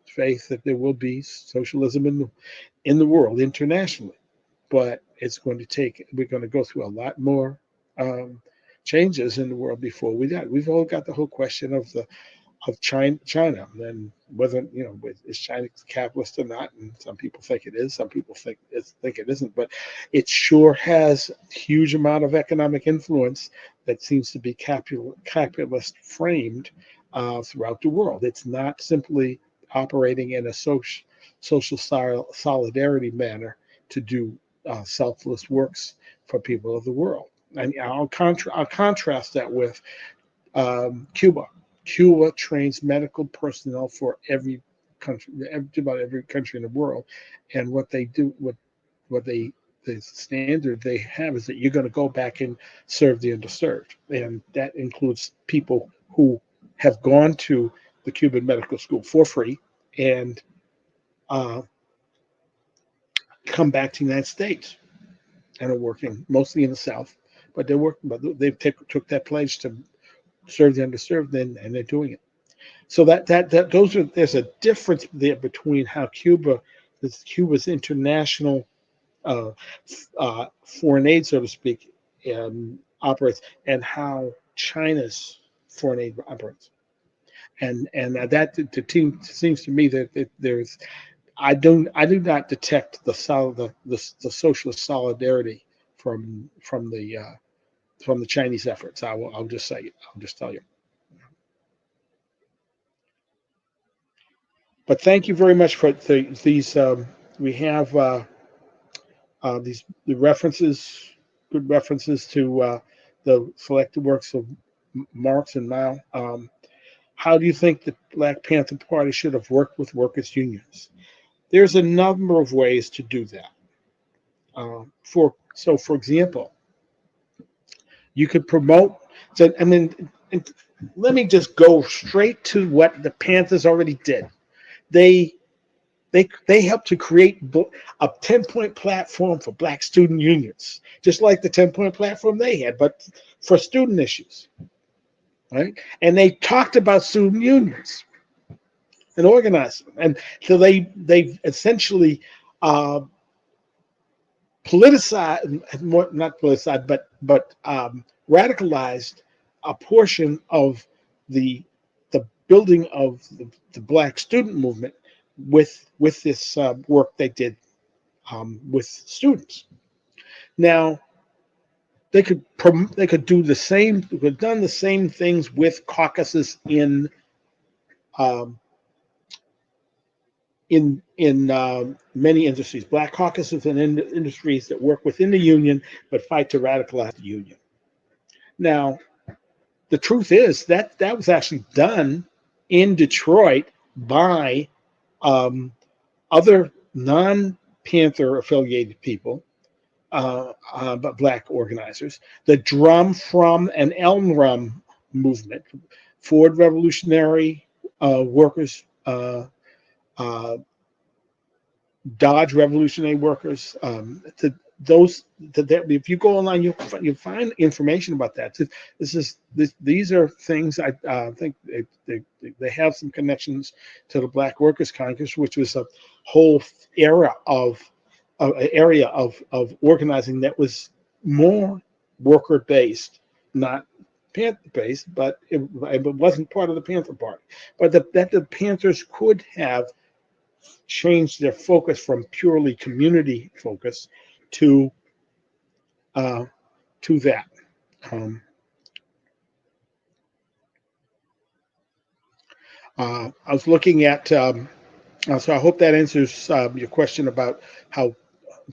faith that there will be socialism in the world internationally, but we're going to go through a lot more um, changes in the world before we've all got the whole question of China, and whether is China capitalist or not, and some people think it is, some people think it isn't, but it sure has a huge amount of economic influence that seems to be capitalist framed throughout the world. It's not simply operating in a social solidarity manner to do selfless works for people of the world. And I'll contrast that with Cuba. Cuba trains medical personnel for every country, about every country in the world, and what they do, what they the standard they have is that you're going to go back and serve the underserved, and that includes people who have gone to the Cuban medical school for free and uh, come back to the United States and are working mostly in the South, but they've took that pledge to serve the underserved, and they're doing it. So there's a difference there between how Cuba's international uh, foreign aid, so to speak, operates, and how China's foreign aid operates. And that the team seems to me that there's I do not detect the socialist solidarity from the Chinese efforts. I'll just say it. I'll just tell you. But thank you very much for these. We have the references, good references to the selected works of Marx and Mao. How do you think the Black Panther Party should have worked with workers' unions? There's a number of ways to do that. For example, you could promote. So, I mean, let me just go straight to what the Panthers already did. They helped to create a 10-point platform for Black student unions, just like the 10-point platform they had, but for student issues, right? And they talked about student unions and organized them, and so they essentially politicized, not politicized, but radicalized a portion of the building of the Black student movement with this work they did with students. Now they could do the same. They could have done the same things with caucuses um, in many industries, Black caucuses in industries that work within the union but fight to radicalize the union. Now the truth is that was actually done in Detroit by other non-Panther affiliated people, but Black organizers. The Drum From and Elm Rum movement, Ford Revolutionary Workers, uh, Dodge Revolutionary Workers, if you go online, you find information about that. These are things I think they have some connections to the Black Workers Congress, which was a whole era of area of organizing that was more worker based, not Panther based, but it wasn't part of the Panther Party. But that the Panthers could have changed their focus from purely community focus to uh, to that. Um, I was looking at, so I hope that answers your question about how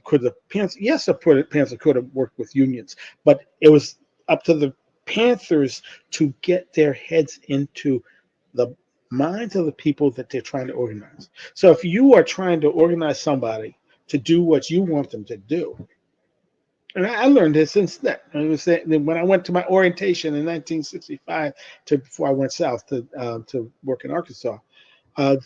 could the Panthers. Yes, the Panthers could have worked with unions, but it was up to the Panthers to get their heads into the minds of the people that they're trying to organize. So if you are trying to organize somebody to do what you want them to do, and I learned this since then. It was when I went to my orientation in 1965 before I went south to work in Arkansas. Uh,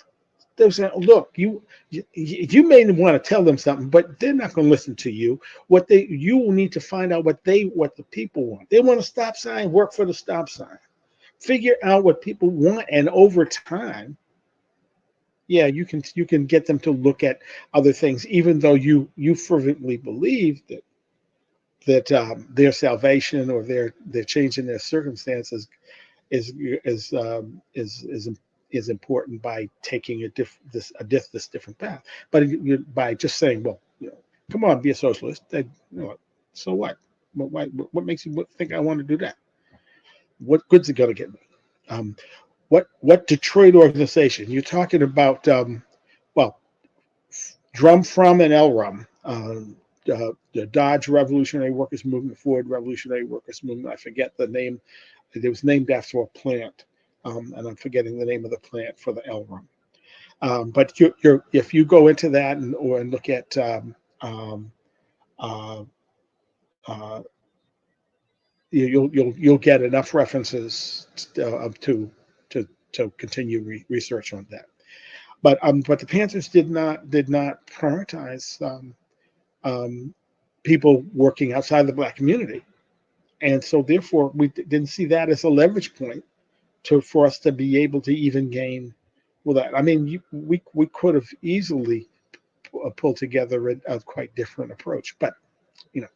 they were saying, "Look, you may want to tell them something, but they're not going to listen to you. You need to find out what the people want. They want a stop sign. Work for the stop sign. Figure out what people want, and over time, yeah, you can get them to look at other things, even though you fervently believe that their salvation or their change in their circumstances is is um, is is is important by taking this different path. But by just saying, well, come on, be a socialist. So what? What makes you think I want to do that? What good's it going to get me? Um, what Detroit organization? You're talking about? Well, Drum From and LRUM, the Dodge Revolutionary Workers Movement, Ford Revolutionary Workers Movement. I forget the name. It was named after a plant, and I'm forgetting the name of the plant for the LRUM. But if you go into that and look at um, uh, uh, you'll get enough references to continue research on that. But the Panthers did not prioritize people working outside the Black community, and so therefore we didn't see that as a leverage point for us to be able to even gain. Well, that I mean, we could have easily pulled together a quite different approach, but you know.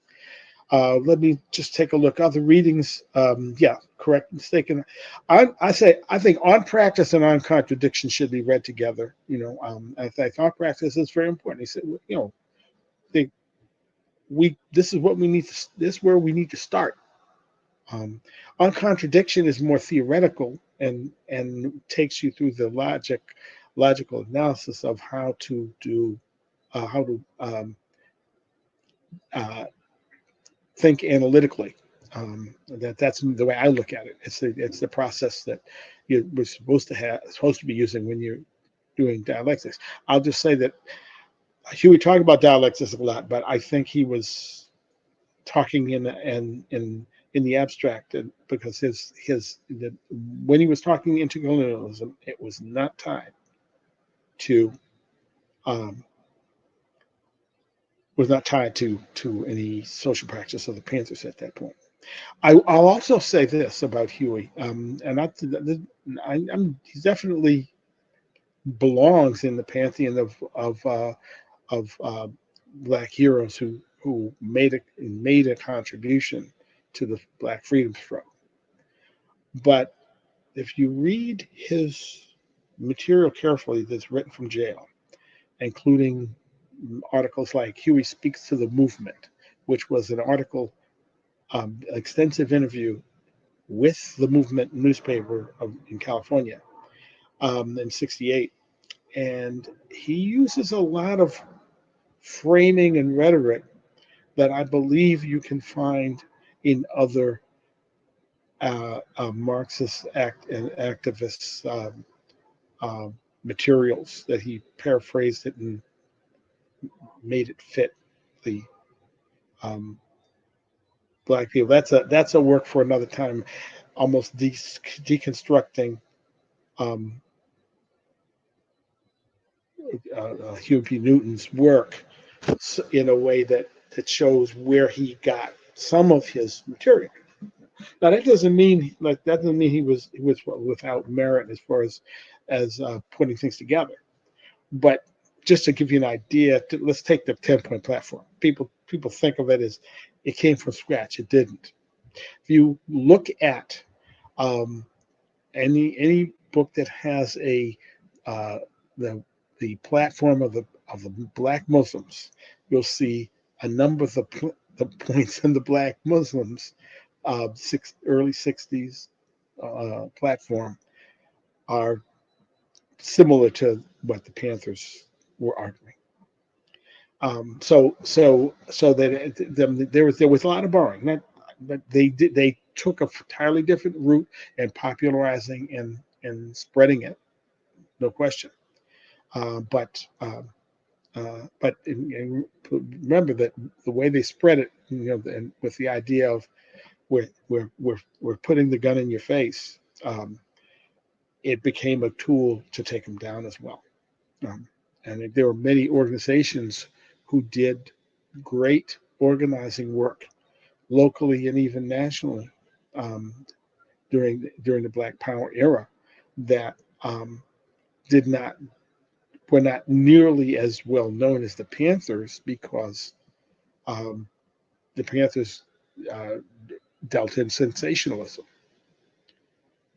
Let me just take a look. Other readings, yeah, correct, mistaken. I think On Practice and On Contradiction should be read together. I think On Practice is very important. He said, they, this is what we need to. This is where we need to start. On Contradiction is more theoretical and takes you through the logical analysis of how to do how to uh, think analytically. That's the way I look at it. It's the process that we're supposed to be using when you're doing dialectics. I'll just say that Huey talked about dialectics a lot, but I think he was talking in the abstract, because when he was talking intercolonialism, it was not tied to um, any social practice of the Panthers at that point. I'll also say this about Huey, and he definitely belongs in the pantheon of Black heroes who made a contribution to the Black freedom struggle. But if you read his material carefully, that's written from jail, including articles like Huey Speaks to the Movement, which was an article, extensive interview with the movement newspaper in California in '68. And he uses a lot of framing and rhetoric that I believe you can find in other Marxist and activists' materials, that he paraphrased it and made it fit the um, Black people. That's a work for another time, almost deconstructing um, Huey P. Newton's work in a way that that shows where he got some of his material. Now that doesn't mean he was without merit as far as putting things together. But just to give you an idea, let's take the 10-point platform. People think of it as it came from scratch. It didn't. If you look at any book that has the platform of the Black Muslims, you'll see a number of the points in the Black Muslims early 60s platform are similar to what the Panthers were arguing. So that there was a lot of borrowing. But they took a entirely different route in popularizing and spreading it, no question. But remember that the way they spread it, and with the idea of we're putting the gun in your face, it became a tool to take them down as well. And there were many organizations who did great organizing work locally and even nationally during the Black Power era that were not nearly as well known as the Panthers, because the Panthers dealt in sensationalism.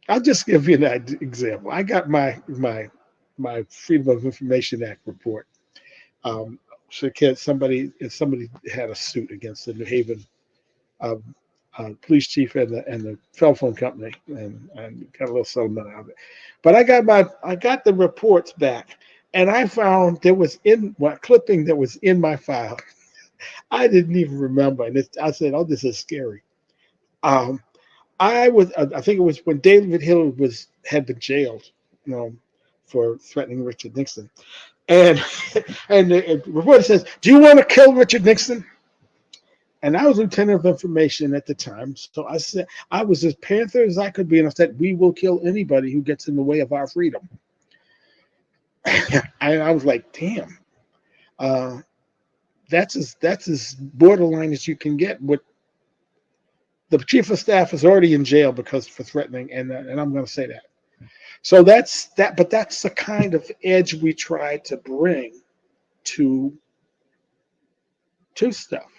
I'll just give you an example. I got my Freedom of Information Act report. So somebody had a suit against the New Haven police chief and the telephone company, and got a little settlement out of it. But I got the reports back, and I found there was a clipping that was in my file. I didn't even remember, and I said, "Oh, this is scary." I think it was when David Hill had been jailed, for threatening Richard Nixon, and the reporter says, "Do you want to kill Richard Nixon?" And I was lieutenant of information at the time, so I said I was as Panther as I could be, and I said, "We will kill anybody who gets in the way of our freedom." And I was like, "Damn, that's as borderline as you can get." With the chief of staff is already in jail for threatening, and I'm going to say that. So that's that, but that's the kind of edge we try to bring to stuff.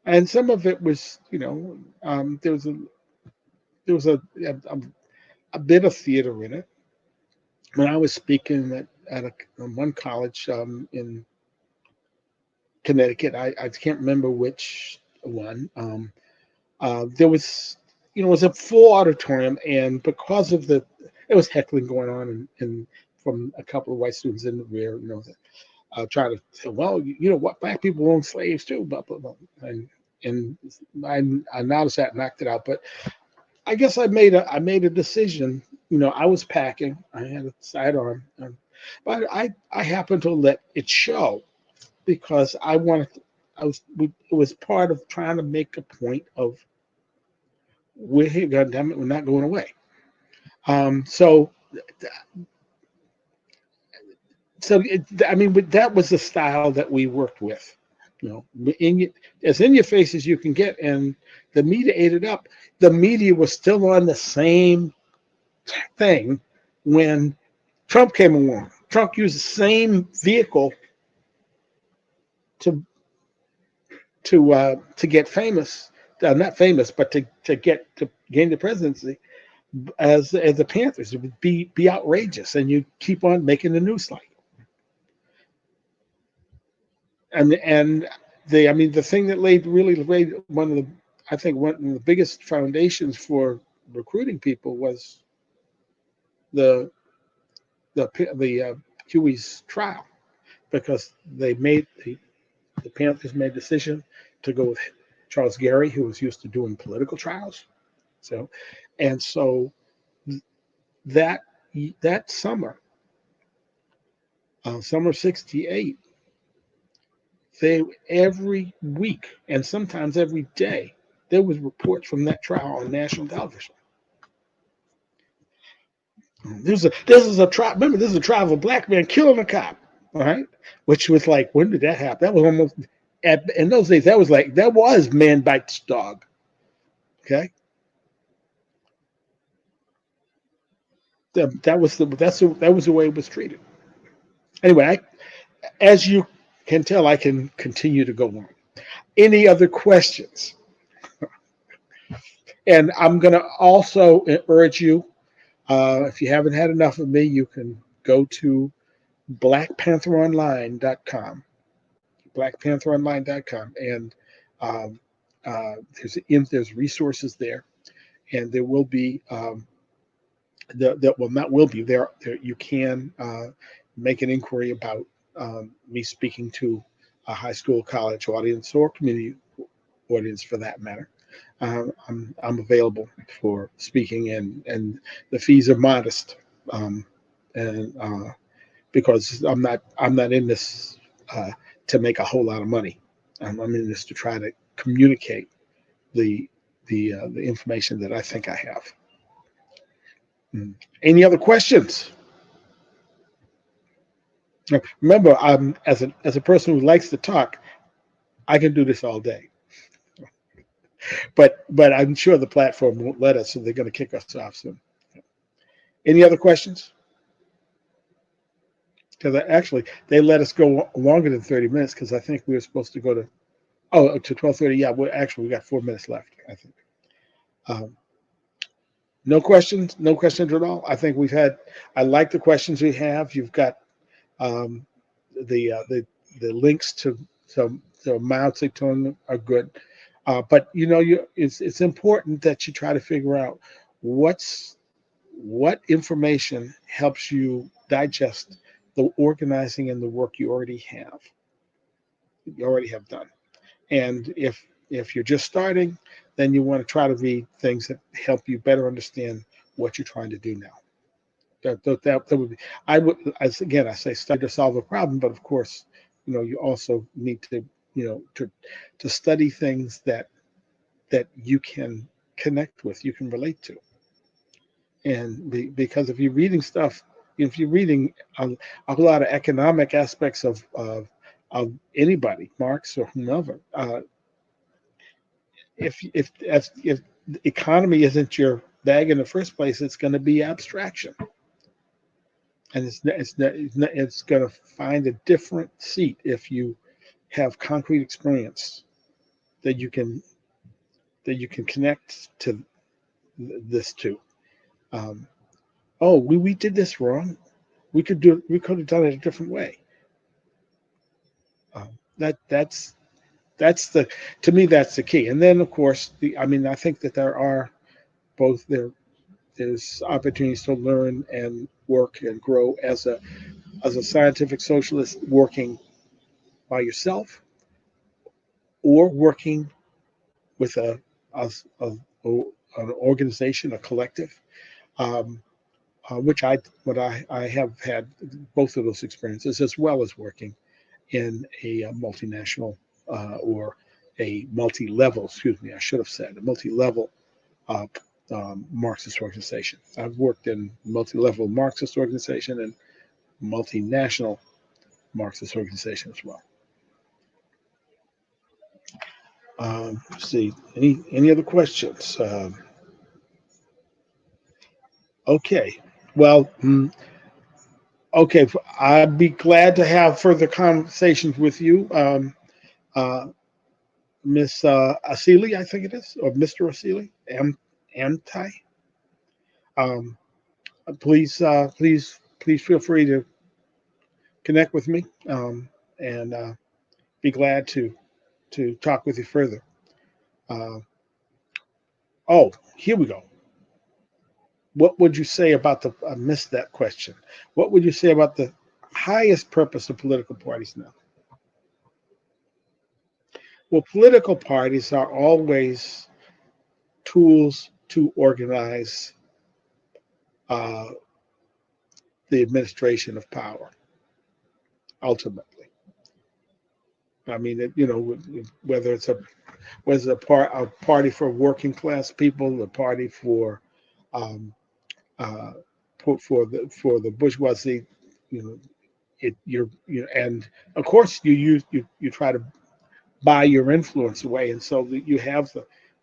And some of it was, there was a bit of theater in it. When I was speaking at one college in Connecticut, I can't remember which one. There was, it was a full auditorium, and because of there was heckling going on, and from a couple of white students in the rear, trying to say, well, what, black people own slaves too, blah blah blah, and I noticed that, knocked it out. But I guess I made a decision. I was packing. I had a sidearm, but I happened to let it show because it was part of trying to make a point of we're here, goddammit, we're not going away. So that was the style that we worked with. As in your face as you can get, and the media ate it up. The media was still on the same thing when Trump came along. Trump used the same vehicle to get famous, not famous, but to gain the presidency as the Panthers. It would be outrageous, and you keep on making the news cycle. And the thing that laid one of the biggest foundations for recruiting people was the Huey's trial, because the Panthers made a decision to go with Charles Gary, who was used to doing political trials. So that summer, summer '68, they every week and sometimes every day there was reports from that trial on national television. This is a trial. Remember, this is a trial of a black man killing a cop. All right, which was like, when did that happen? That was almost in those days, that was man bites dog. Okay, that was the way it was treated. Anyway, as you can tell, I can continue to go on. Any other questions? And I'm going to also urge you, if you haven't had enough of me, you can go to blackpantheronline.com, blackpantheronline.com, and um, there's resources there, and there will be not will be there. You can make an inquiry about me speaking to a high school, college audience, or community audience for that matter. I'm available for speaking, and the fees are modest, and because I'm not in this to make a whole lot of money. I'm in this to try to communicate the information that I think I have. Any other questions? Remember, I'm as a person who likes to talk, I can do this all day. But I'm sure the platform won't let us, so they're going to kick us off soon. Any other questions? Because actually, they let us go longer than 30 minutes because I think we were supposed to go to 12:30. Yeah, we got 4 minutes left, I think. No questions? No questions at all? I think I like the questions we have. You've got um, the links to Mao Zedong are good. But it's important that you try to figure out what information helps you digest the organizing and the work you already have done. And if you're just starting, then you want to try to read things that help you better understand what you're trying to do now. That would be, I say study to solve a problem, but of course, you also need to to study things that you can connect with, you can relate to. And because if you're reading a lot of economic aspects of anybody, Marx or whomever, if the economy isn't your bag in the first place, it's going to be abstraction, and it's going to find a different seat if you have concrete experience that you can connect to this to. We did this wrong. We could have done it a different way. That's to me that's the key. And then of course I think that there's opportunities to learn and work and grow as a scientific socialist, working by yourself or working with an organization, a collective, um, which I have had both of those experiences, as well as working in a multinational or a multi-level, excuse me, I should have said a multi-level uh, Marxist organization. I've worked in multi-level Marxist organization and multinational Marxist organization as well. Let's see, any other questions? Okay, well, okay, I'd be glad to have further conversations with you, uh, Miss Asili, I think it is, or Mr. Asili, Amtai. Um, please feel free to connect with me, and be glad to talk with you further. Uh, here we go. What would you say about I missed that question. What would you say about the highest purpose of political parties now? Well, political parties are always tools to organize uh, the administration of power, ultimately. I mean, whether it's a party for working class people, a party for um, uh, for the bourgeoisie, you know, and of course you try to buy your influence away, and so you have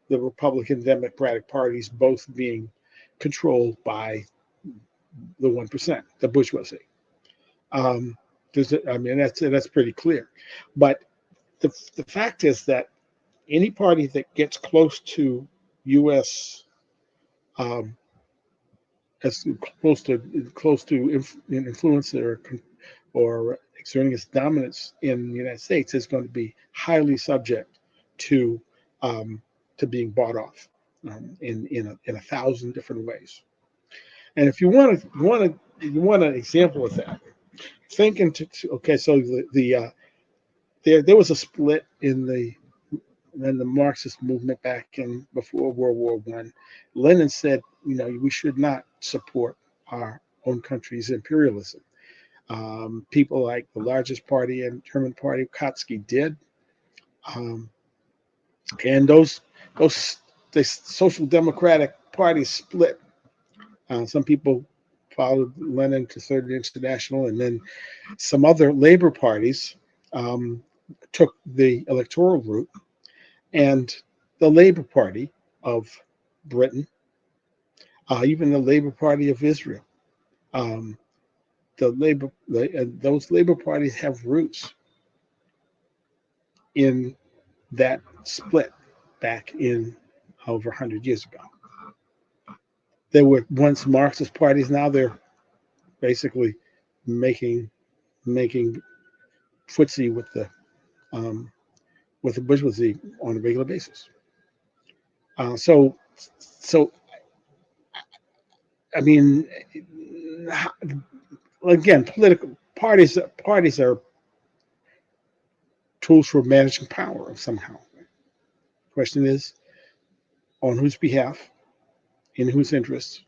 the Republican Democratic parties both being controlled by the 1%, the bourgeoisie. Um, I mean, that's pretty clear. But the fact is that any party that gets close to U.S. Um, as close to influence or exerting its dominance in the United States is going to be highly subject to um, to being bought off in a thousand different ways. And if you want an example of that, think into okay. So there was a split in the Marxist movement back in before World War One. Lenin said, we should not support our own country's imperialism. People like the largest party in German party, Kautsky, did, um, and those the social democratic parties split. Some people followed Lenin to Third International, and then some other labor parties um, took the electoral route, and the Labor Party of Britain, even the Labor Party of Israel, um, those labor parties have roots in that split back in over 100 years ago. They were once Marxist parties. Now they're basically making making footsie um, with the bourgeoisie on a regular basis. So I mean, again, political parties are tools for managing power somehow. The question is, on whose behalf, in whose interests,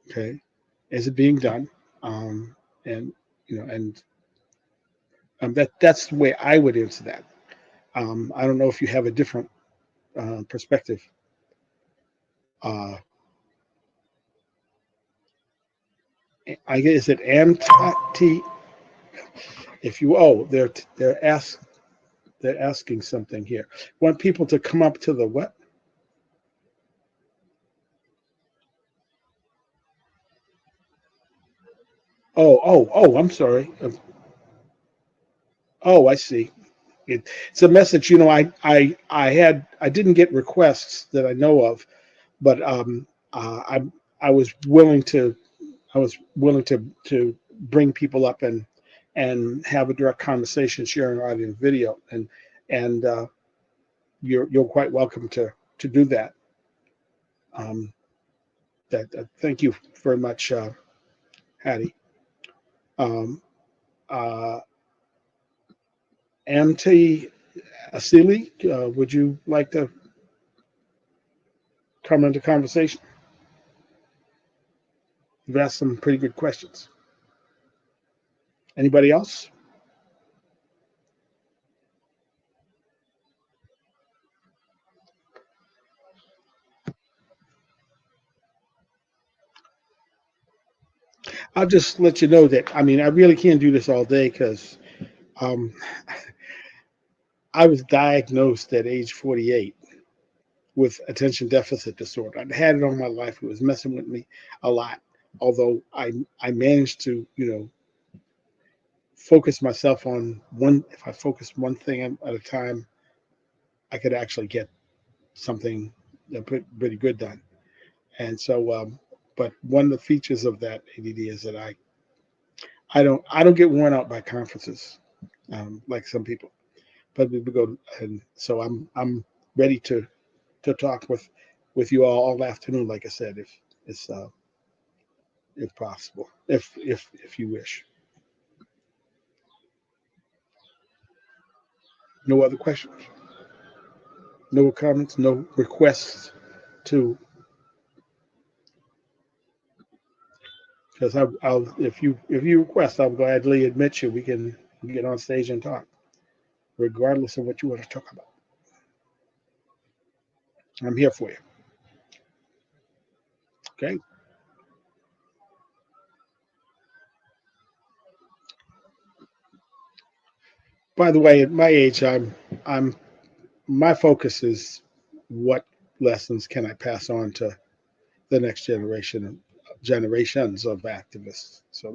okay, is it being done? And and that's the way I would answer that. I don't know if you have a different perspective. Uh, I guess it anti. If you they're asking something here. Want people to come up to the what? Oh! I'm sorry. Oh, I see. It's a message. I didn't get requests that I know of, but I was willing to bring people up and have a direct conversation, sharing audio and video, and you're quite welcome to do that. Um, thank you very much, Hattie. Um, uh, Amte Asili, would you like to come into conversation? You've asked some pretty good questions. Anybody else? I'll just let you know that, I mean, I really can't do this all day because um, I was diagnosed at age 48 with attention deficit disorder. I'd had it all my life. It was messing with me a lot. Although I managed to, focus myself on one, if I focus one thing at a time, I could actually get something pretty good done. And so, but one of the features of that ADD is that I don't get worn out by conferences like some people. But we go, and so I'm ready to talk with you all afternoon. Like I said, it's if possible, if you wish. No other questions, no comments, no requests to, because I'll if you request, I'll gladly admit you. We can get on stage and talk, regardless of what you want to talk about. I'm here for you. Okay. By the way, at my age, I'm my focus is what lessons can I pass on to the next generations of activists. So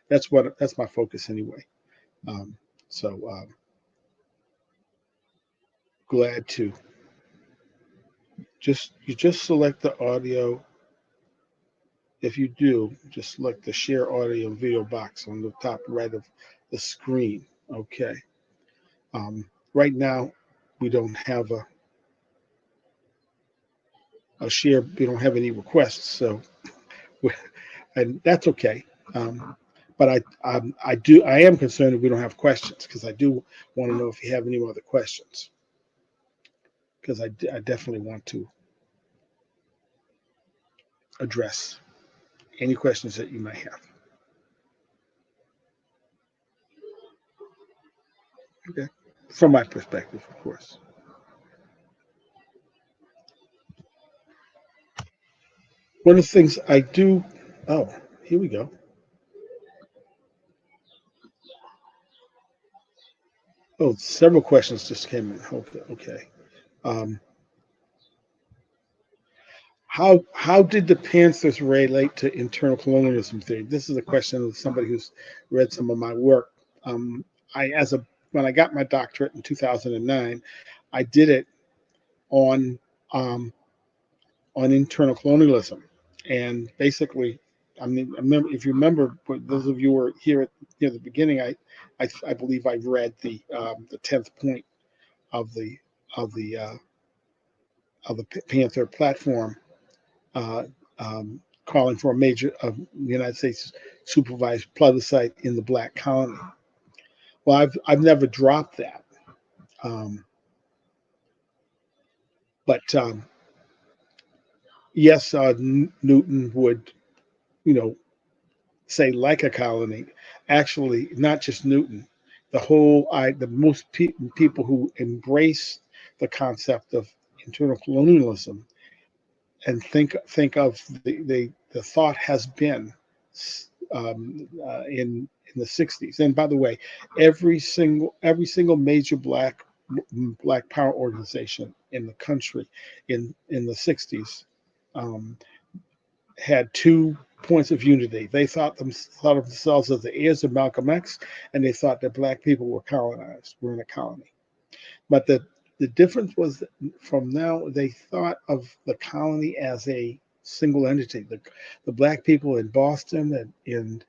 that's my focus anyway. Um, so glad to just select the audio. If you do, just select the share audio and video box on the top right of the screen. Okay. Right now, we don't have a share. We don't have any requests, so and that's okay. Um, but I am concerned that we don't have questions because I do want to know if you have any other questions because I definitely want to address any questions that you might have. Okay, from my perspective, of course. One of the things I do. Oh, here we go. Oh, several questions just came in. Okay, okay. Um, how did the Panthers relate to internal colonialism theory? This is a question of somebody who's read some of my work. Um, I as a when I got my doctorate in 2009, I did it on um, on internal colonialism, and basically, I mean, I remember if you remember, those of you who were here at the beginning, I believe I read the 10th point of the of the uh, of the Panther platform, uh, calling for a major United States supervised plebiscite in the black colony. Well, I've never dropped that, um, but yes, Newton would, you know, say like a colony. Actually, not just Newton. The most people who embrace the concept of internal colonialism and think of the thought has been in the 60s. And by the way, every single major black power organization in the country in the 60s um, had two points of unity. They thought of themselves as the heirs of Malcolm X, and they thought that black people were in a colony. But the difference was that from now they thought of the colony as a single entity. The black people in Boston and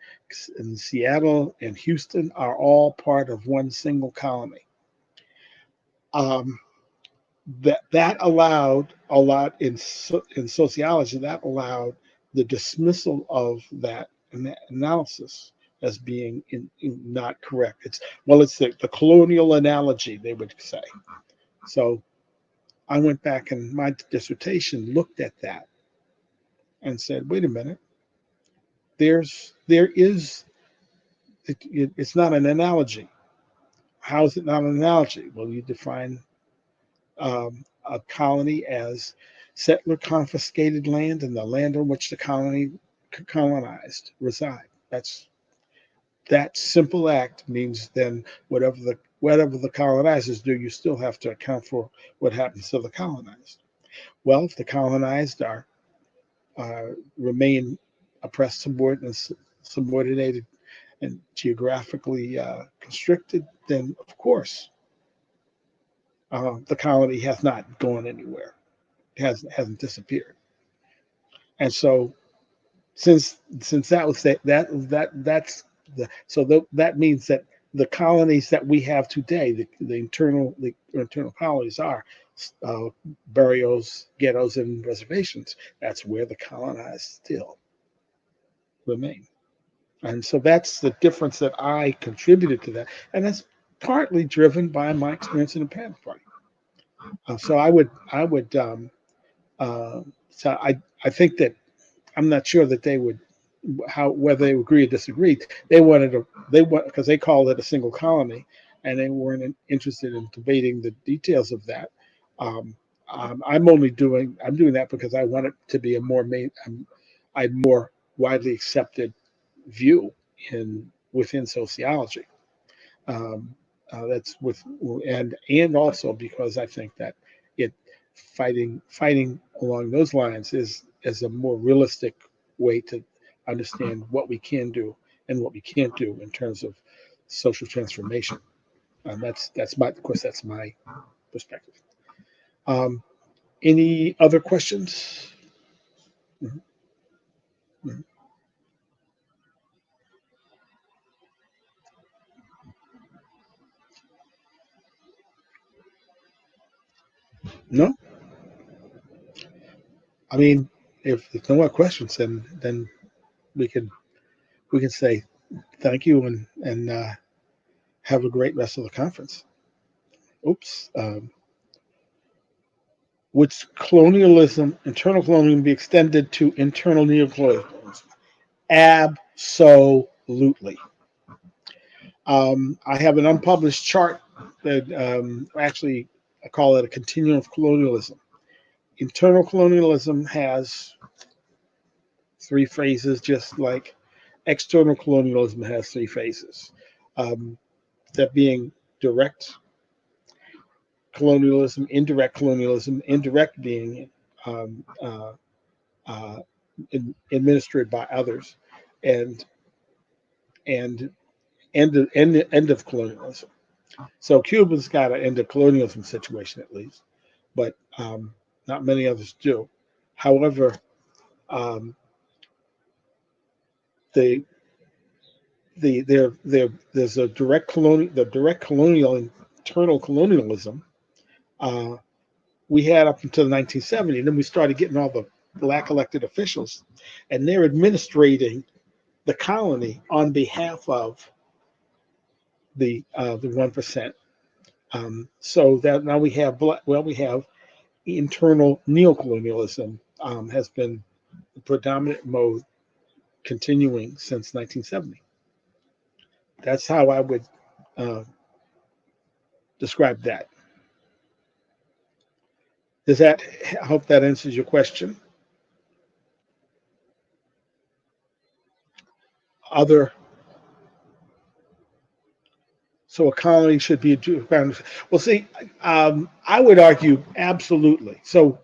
in Seattle and Houston are all part of one single colony. Um, that allowed a lot in sociology. That allowed the dismissal of that analysis as being not correct. It's the colonial analogy, they would say. So I went back and my dissertation looked at that and said, wait a minute, it's not an analogy. How is it not an analogy? Well, you define a colony as settler confiscated land and the land on which the colony colonized reside. That simple act means then whatever the colonizers do, you still have to account for what happens to the colonized. Well, if the colonized remain oppressed, subordinated, and geographically constricted, then of course the colony has not gone anywhere. It hasn't disappeared. And so since that was that's that means that the colonies that we have today, the internal colonies are uh, barrios, ghettos, and reservations. That's where the colonized still remain. And so that's the difference that I contributed to that. And that's partly driven by my experience in the Panther Party. So uh, I think that I'm not sure that they would, whether they agree or disagree. They want, because they called it a single colony and they weren't interested in debating the details of that. Um, I'm doing that because I want it to be a more widely accepted view within sociology. Um, That's with and also because I think that it fighting along those lines is a more realistic way to understand what we can do and what we can't do in terms of social transformation. That's my, of course, that's my perspective. Um, any other questions? Mhm, mhm. No, I mean, if there's no more questions, then we can we can say thank you and have a great rest of the conference. Oops. Would colonialism, internal colonialism, be extended to internal neocolonialism? Absolutely. I have an unpublished chart that actually I call it a continuum of colonialism. Internal colonialism has three phases, just like external colonialism has three phases. Um, that being direct colonialism, indirect being um, uh, uh, administered by others, and and end of colonialism. So Cuba's got an end of colonialism situation at least, but not many others do. However, um, the there's the direct colonial internal colonialism uh, we had up until 1970. Then we started getting all the black elected officials, and they're administrating the colony on behalf of the 1%. So that now we have internal neocolonialism has been the predominant mode continuing since 1970. That's how I would uh, describe that. Does that I hope that answers your question? Other So a colony should be a geographic. Well, see, I would argue absolutely. So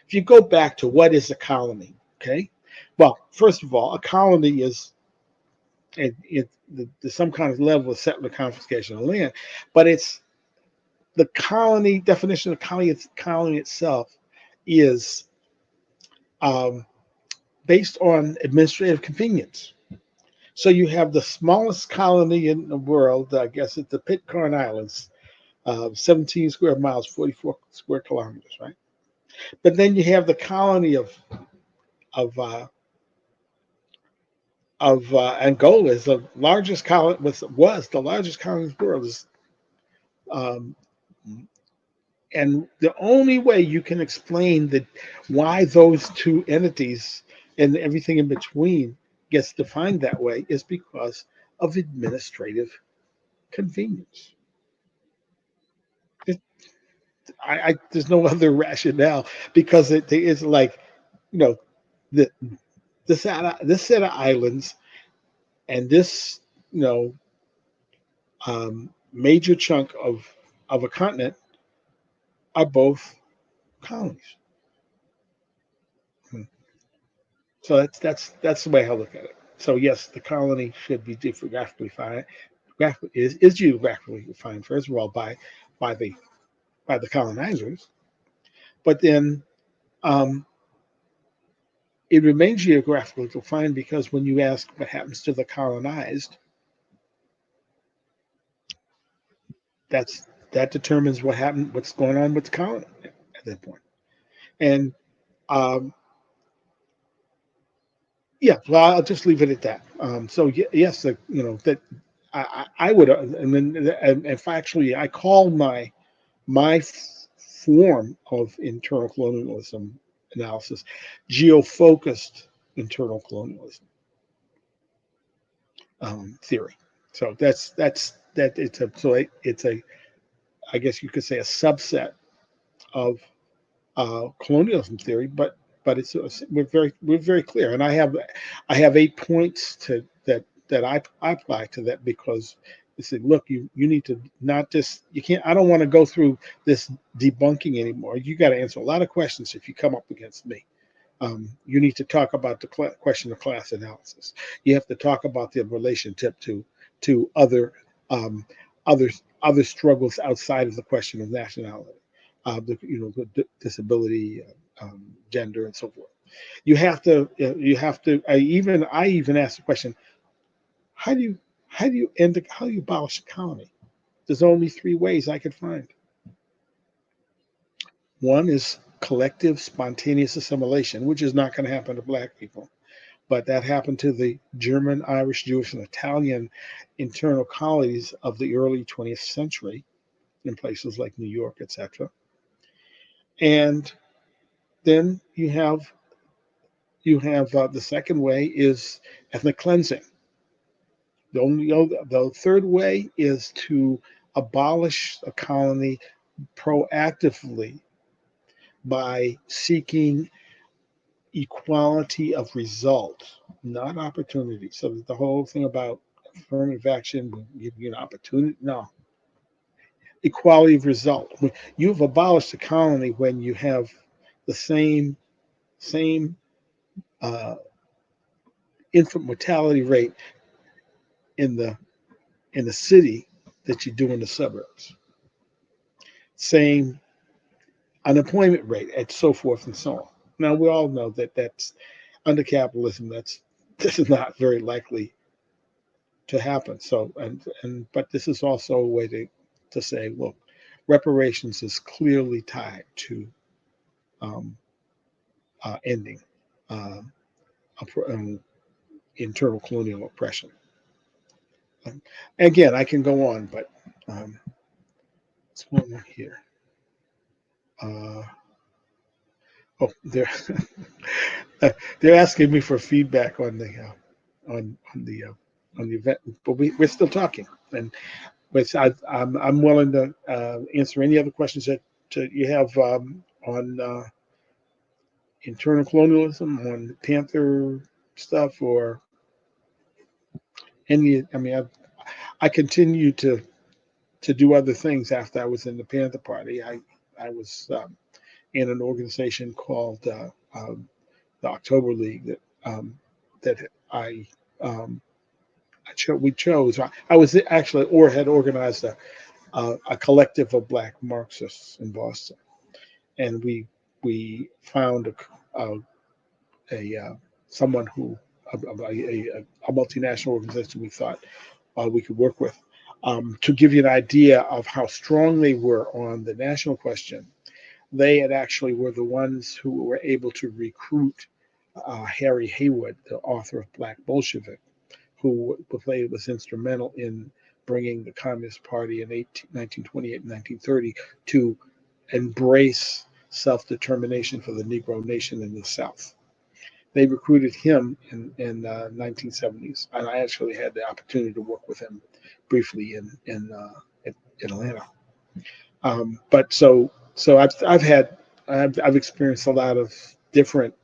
if you go back to what is a colony, okay? Well, first of all, a colony is there's some kind of level of settler confiscation of land, but it's the colony definition of colony itself is um, based on administrative convenience. So you have the smallest colony in the world, I guess it's the Pitcairn Islands, 17 square miles, 44 square kilometers, right? But then you have the colony of uh, Angola is the largest colony was the largest colony in the world. Um, and the only way you can explain that why those two entities and everything in between gets defined that way is because of administrative convenience. It, there's no other rationale because it is like you know the this set of islands and this you know major chunk of a continent are both colonies. Hmm. So that's the way I look at it. So yes, the colony should be geographically defined. Is geographically defined first of all by the by the colonizers, but then um, it remains geographically defined because when you ask what happens to the colonized, that determines what's going on with the colony at that point. And um, yeah, well, I'll just leave it at that. So yes, that I would, and then and if actually I call my form of internal colonialism analysis geo-focused internal colonialism theory. So that it's a I guess you could say a subset of colonialism theory, but we're very clear, and I have 8 points to that I apply to that because They said, look, you need to not just, you can't, I don't want to go through this debunking anymore. You got to answer a lot of questions if you come up against me. You need to talk about the question of class analysis. You have to talk about the relationship to um, other other struggles outside of the question of nationality, disability, gender, and so forth. I even asked the question, how do you how do you abolish the colony? There's only three ways I could find. One is collective spontaneous assimilation, which is not going to happen to black people, but that happened to the German, Irish, Jewish, and Italian internal colonies of the early 20th century in places like New York, etc. And then you have the second way is ethnic cleansing. The third way is to abolish a colony proactively by seeking equality of result, not opportunity. So the whole thing about affirmative action will give you an opportunity. No, equality of result. You've abolished the colony when you have the same uh, infant mortality rate in the city that you do in the suburbs. Same unemployment rate, and so forth and so on. Now we all know that that's under capitalism. This is not very likely to happen. So but this is also a way to say, look, reparations is clearly tied to um, ending uh, internal colonial oppression. Um, Again, I can go on, but what's one more here? Uh, oh, they're asking me for feedback on the event, but we're still talking, and but I'm willing to answer any other questions that you have on internal colonialism, on Panther stuff, or any. I mean, I continue to do other things after I was in the Panther Party. I was in an organization called the October League that I um, we chose. I was actually or had organized a collective of Black Marxists in Boston, and we found a someone who a multinational organization we thought we could work with. To give you an idea of how strong they were on the national question, they had actually were the ones who were able to recruit Harry Haywood, the author of Black Bolshevik, who was instrumental in bringing the Communist Party in 1928 and 1930 to embrace self-determination for the Negro nation in the South. They recruited him in 1970s, and I actually had the opportunity to work with him briefly in Atlanta. But so I've experienced a lot of different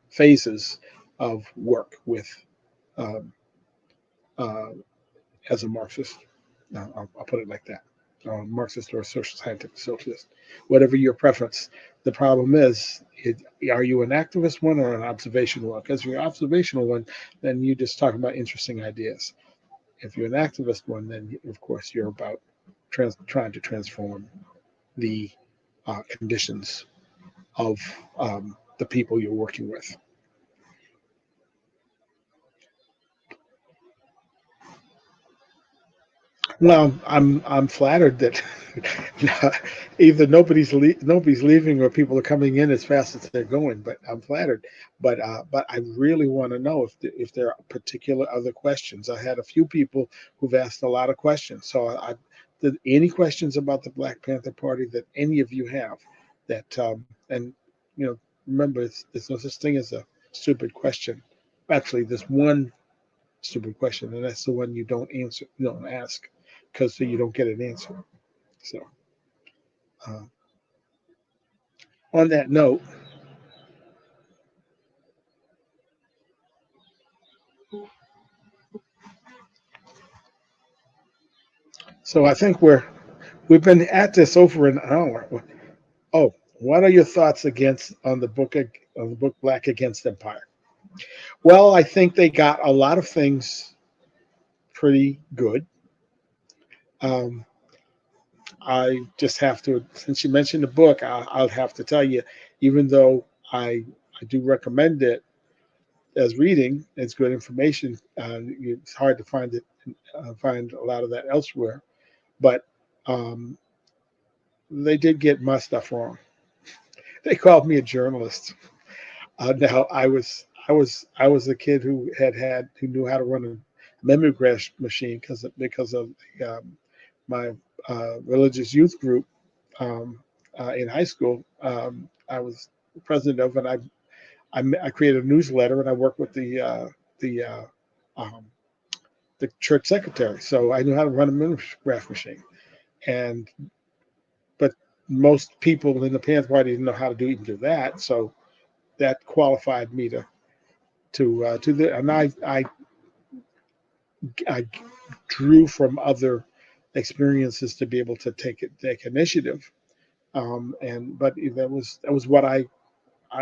phases of work with um, uh, as a Marxist. I'll put it like that. Marxist or social scientific socialist, whatever your preference. The problem is, are you an activist one or an observational one? Because if you're an observational one, then you just talk about interesting ideas. If you're an activist one, then of course you're about trying to transform the conditions of the people you're working with. Well, I'm flattered that either nobody's leaving or people are coming in as fast as they're going. But I'm flattered. But I really want to know if there are particular other questions. I had a few people who've asked a lot of questions. So any questions about the Black Panther Party that any of you have that and remember there's no such thing as a stupid question. Actually, there's one stupid question, and that's the one you don't ask, because so you don't get an answer. So, uh, on that note, So I think we've been at this over an hour. Oh, what are your thoughts against on the book Black Against Empire? Well, I think they got a lot of things pretty good. Um, I just have to, since you mentioned the book, I'll have to tell you, even though I do recommend it as reading, it's good information. It's hard to find a lot of that elsewhere. But um, they did get my stuff wrong. They called me a journalist. Now I was a kid who knew how to run a mimeograph machine because of my religious youth group in high school. I was president of, and I created a newsletter, and I worked with the um, the church secretary, so I knew how to run a mimeograph machine. And but most people in the Panther Party didn't know how to even do that, so that qualified me to the and I drew from other experiences to be able to take initiative. And but that was what I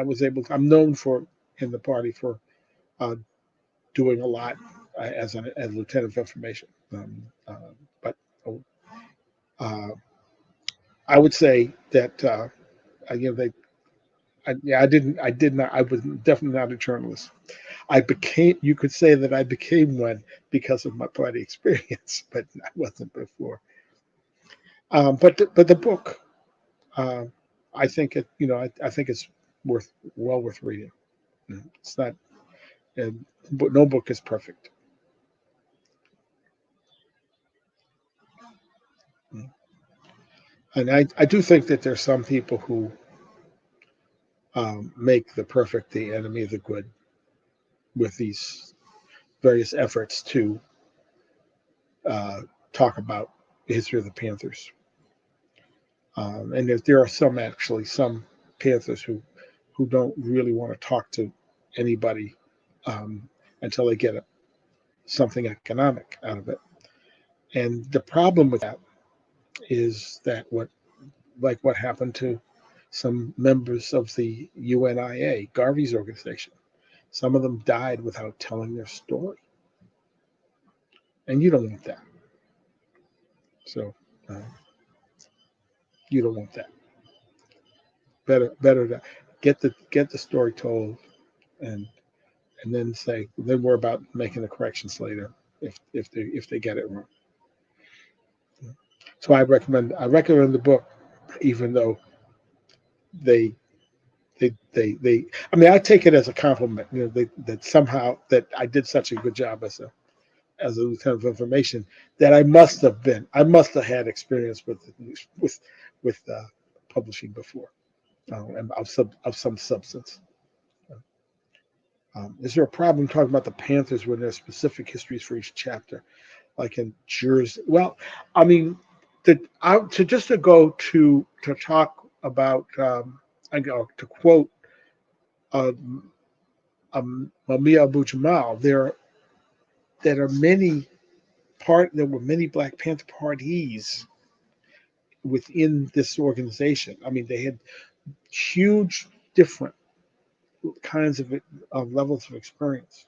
was able to. I'm known for in the party for uh, doing a lot as lieutenant of information. But uh, I would say that they I did not I was definitely not a journalist. You could say that I became one because of my party experience, but I wasn't before. But the book, uh, I think I think it's well worth reading. It's not, but no book is perfect. And I do think that there's some people who make the perfect the enemy of the good with these various efforts to uh, talk about the history of the Panthers. And there are some Panthers who don't really want to talk to anybody um, until they get something economic out of it. And the problem with that is that what happened to some members of the UNIA, Garvey's organization. Some of them died without telling their story, and you don't want that. So uh, you don't want that. Better to get the story told, and and then worry about making the corrections later if they get it wrong. So I recommend the book, even though they they I mean, I take it as a compliment, that somehow that I did such a good job as a lieutenant of information that I must have had experience with with publishing before, and of some substance. Is there a problem talking about the Panthers when there's specific histories for each chapter, like in Jersey? Well, I mean, to go to talk about, I go to quote um, Mamiya Abu Jamal. There were many Black Panther parties within this organization. I mean, they had huge different kinds of levels of experience.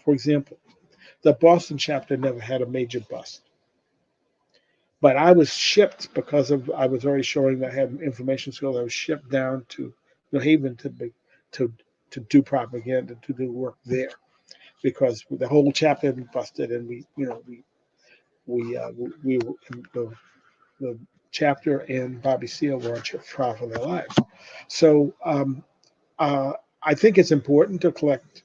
For example, the Boston chapter never had a major bust, but I was shipped because of I was already showing that I had information skills. I was shipped down to New Haven to to do propaganda, to do work there, because the whole chapter had been busted, and we the chapter and Bobby Seale were on trial for their lives. So uh, I think it's important to collect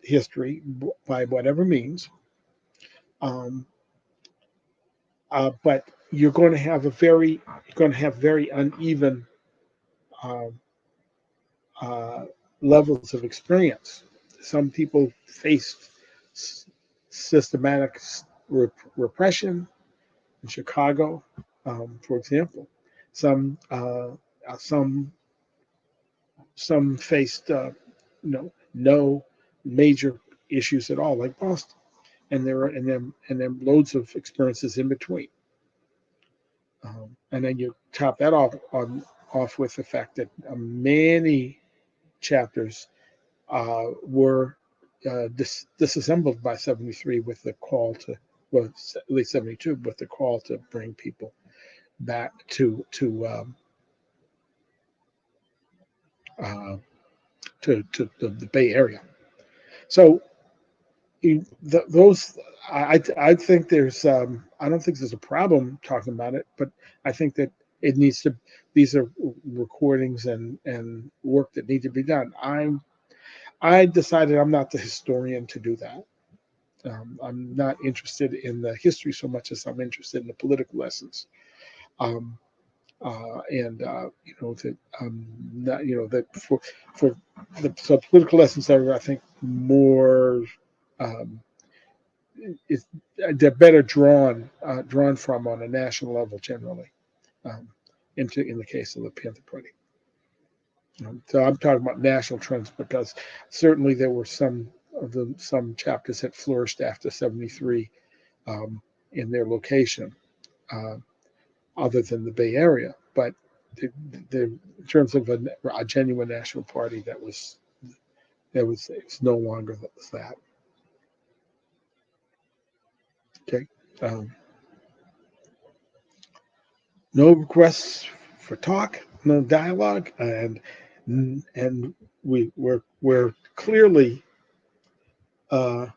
history by whatever means, um, but you're going to have very uneven um, uh, levels of experience. Some people faced systematic repression in Chicago, for example. Some uh, some some faced no major issues at all, like Boston, and there are and then loads of experiences in between. And then you top that off with the fact that many chapters were disassembled by 73 with the call to, well, at least 72, with the call to bring people back uh, to the Bay Area. So those, I think there's, I don't think there's a problem talking about it, but I think that it needs to. These are recordings and work that need to be done. I decided I'm not the historian to do that. I'm not interested in the history so much as I'm interested in the political lessons. Um, that not, that for the so political lessons are, I think, more um, is they're better drawn from on a national level generally, um, in the case of the Panther Party. So I'm talking about national trends because certainly there were some chapters that flourished after 73 in their location, uh, other than the Bay Area. But in terms of a genuine national party, it's no longer that. Okay. Um, no requests for talk, no dialogue, and we're clearly uh,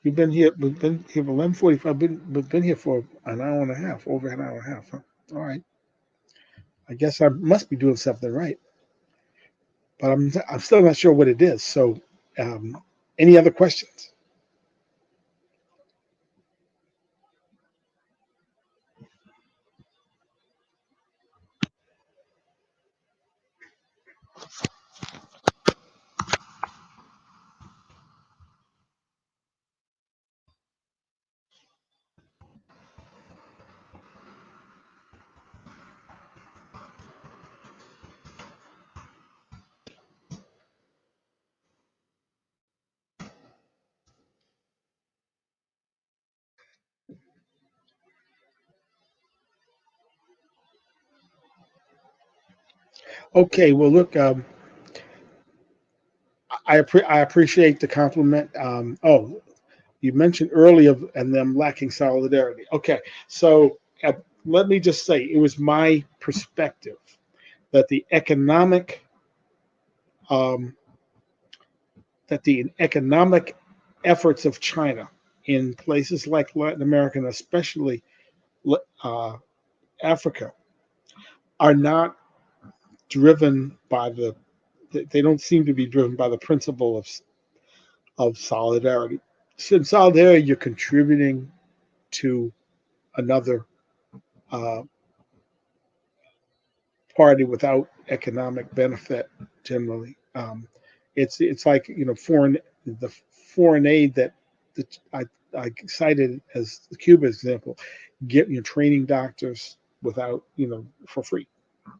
we've been here for 11:45. We've been here for an hour and a half, over an hour and a half. Huh? All right, I guess I must be doing something right, but I'm still not sure what it is. So, um, any other questions? Okay, well, look, I appreciate the compliment. You mentioned earlier and them lacking solidarity. Okay, so let me just say it was my perspective that um, the economic efforts of China in places like Latin America and especially uh, Africa are not driven by they don't seem to be driven by the principle of solidarity. So in solidarity, you're contributing to another uh, party without economic benefit generally. It's like the foreign aid that I cited as the Cuba example, training doctors without for free.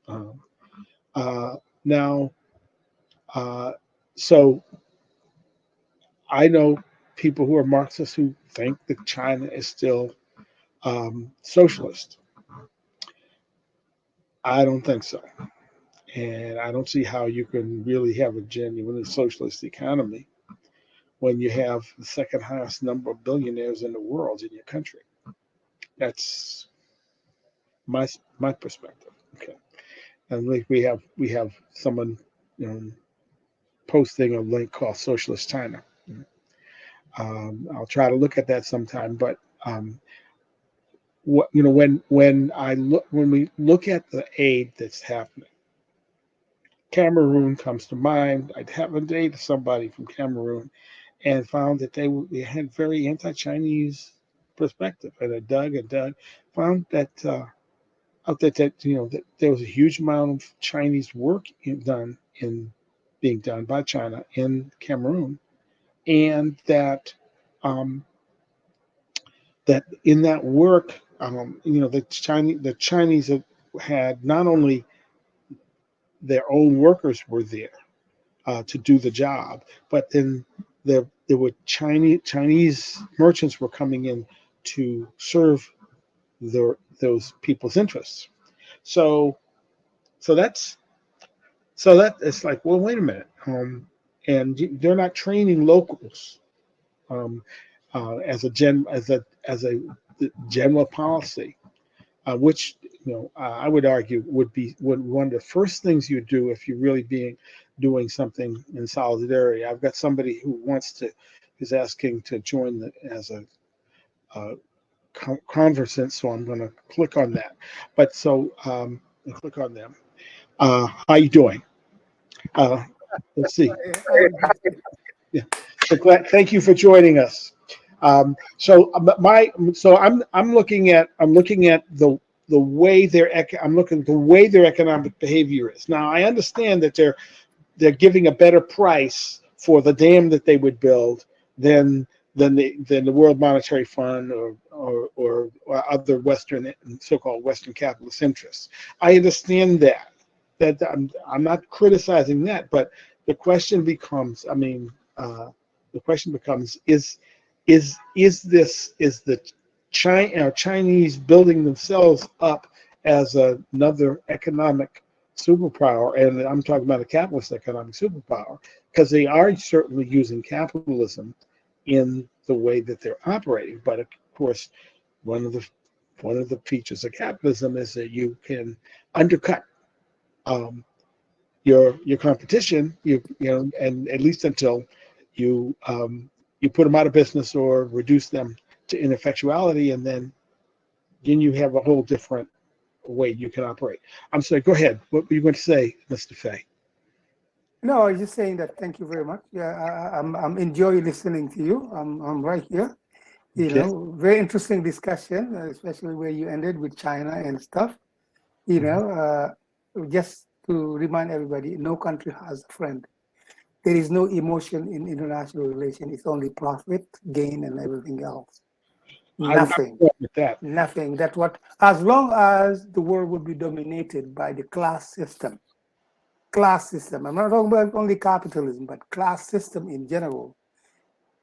Um, now, so I know people who are Marxists who think that China is still socialist. I don't think so. And I don't see how you can really have a genuinely socialist economy when you have the second highest number of billionaires in the world in your country. That's my my perspective. Okay, and like we have someone posting a link called Socialist China. I'll try to look at that sometime. But when we look at the aid that's happening, Cameroon comes to mind. I happened to date somebody from Cameroon and found that they had very anti-Chinese perspective. And I dug and dug, found that out that there was a huge amount of Chinese work being done by China in Cameroon, and um, that in that work, the Chinese had not only their own workers were there to do the job. But then there were Chinese merchants were coming in to serve those people's interests. So that's it's like, well, wait a minute, and they're not training locals um, as a general policy, which I would argue would one of the first things you do if you're really doing something in solidarity. I've got somebody who is asking to join as a conversant, so I'm going to click on that. But click on them. How you doing? Let's see. Yeah. So thank you for joining us. I'm looking at the way the way their economic behavior is. Now I understand that they're giving a better price for the dam that they would build than the World Monetary Fund or other Western so-called Western capitalist interests. I understand that. I'm not criticizing that, but the question becomes, is the Chinese building themselves up as another economic superpower, and I'm talking about a capitalist economic superpower, because they are certainly using capitalism in the way that they're operating. But of course, one of the features of capitalism is that you can undercut um, your competition, and at least until you put them out of business or reduce them to ineffectuality, and then you have a whole different way you can operate. I'm sorry. Go ahead. What were you going to say, Mr. Fay?
No, I was just saying that. Thank you very much. Yeah, I'm enjoying listening to you. I'm right here.
Okay.
Very interesting discussion, especially where you ended with China and stuff. Just to remind everybody, no country has a friend. There is no emotion in international relations. It's only profit, gain, and everything else.
I'm
Nothing.
with that.
Nothing. That's what, as long as the world will be dominated by the class system. I'm not talking about only capitalism, but class system in general.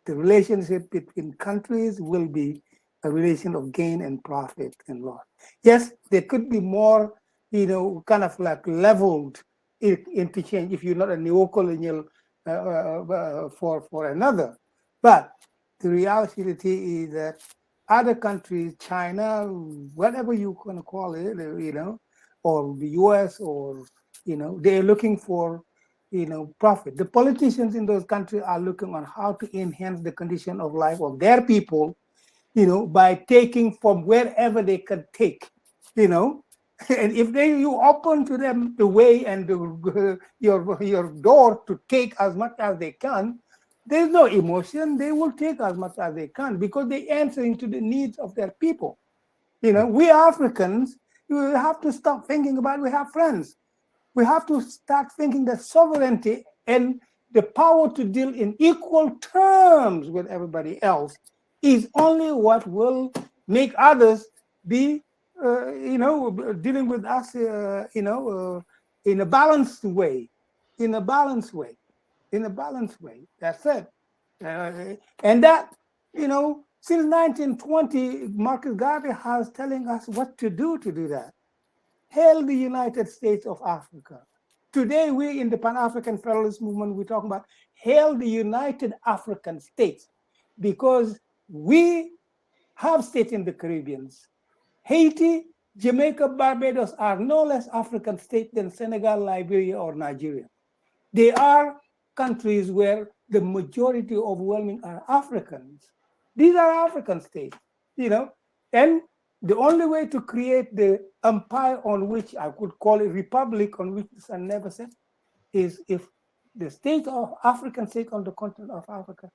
The relationship between countries will be a relation of gain and profit and loss. Yes, there could be more, kind of like leveled interchange if you're not a neocolonial for another. But the reality is that other countries, China, whatever you want to call it, or the US, or they're looking for profit. The politicians in those countries are looking on how to enhance the condition of life of their people, by taking from wherever they can take, and if you open to them the way and your door to take as much as they can, there's no emotion. They will take as much as they can because they answering to the needs of their people. We Africans, we have to stop thinking about we have friends. We have to start thinking that sovereignty and the power to deal in equal terms with everybody else is only what will make others be, dealing with us, in a balanced way, That's it. And that, since 1920, Marcus Garvey has telling us what to do that. Hail the United States of Africa. Today, we in the Pan-African Federalist Movement, we talk about hail the United African States, because we have states in the Caribbean. Haiti, Jamaica, Barbados are no less African states than Senegal, Liberia, or Nigeria. They are countries where the majority overwhelming are Africans. These are African states, and the only way to create the empire on which I could call it republic, on which I never said, is if the state of African state on the continent of Africa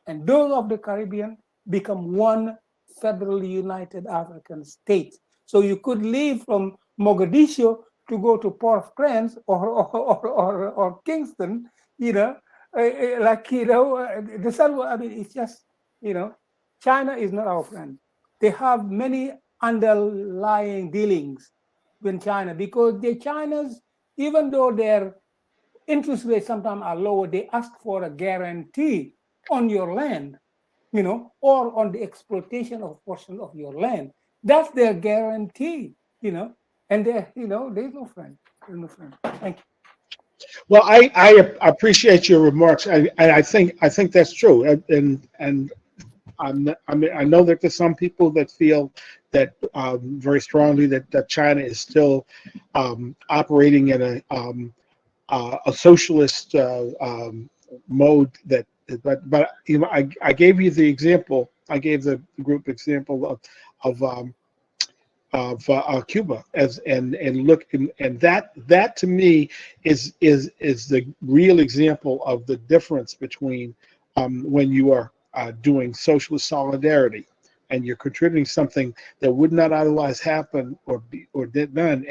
and those of the Caribbean become one federally united African state. So you could leave from Mogadishu to go to Port-au-Prince or Kingston, the sun. I mean, it's just, China is not our friend. They have many underlying dealings with China because the China's, even though their interest rates sometimes are lower, they ask for a guarantee on your land. or on the exploitation of a portion of your land. That's their guarantee, and there's no friend. There's no friend. Thank you.
Well, I appreciate your remarks. I think that's true, and I know that there's some people that feel that very strongly that China is still operating in a socialist mode. But I gave you the example. I gave the group example of Cuba and look and that to me is the real example of the difference between when you are doing socialist solidarity and you're contributing something that would not otherwise happen or did none,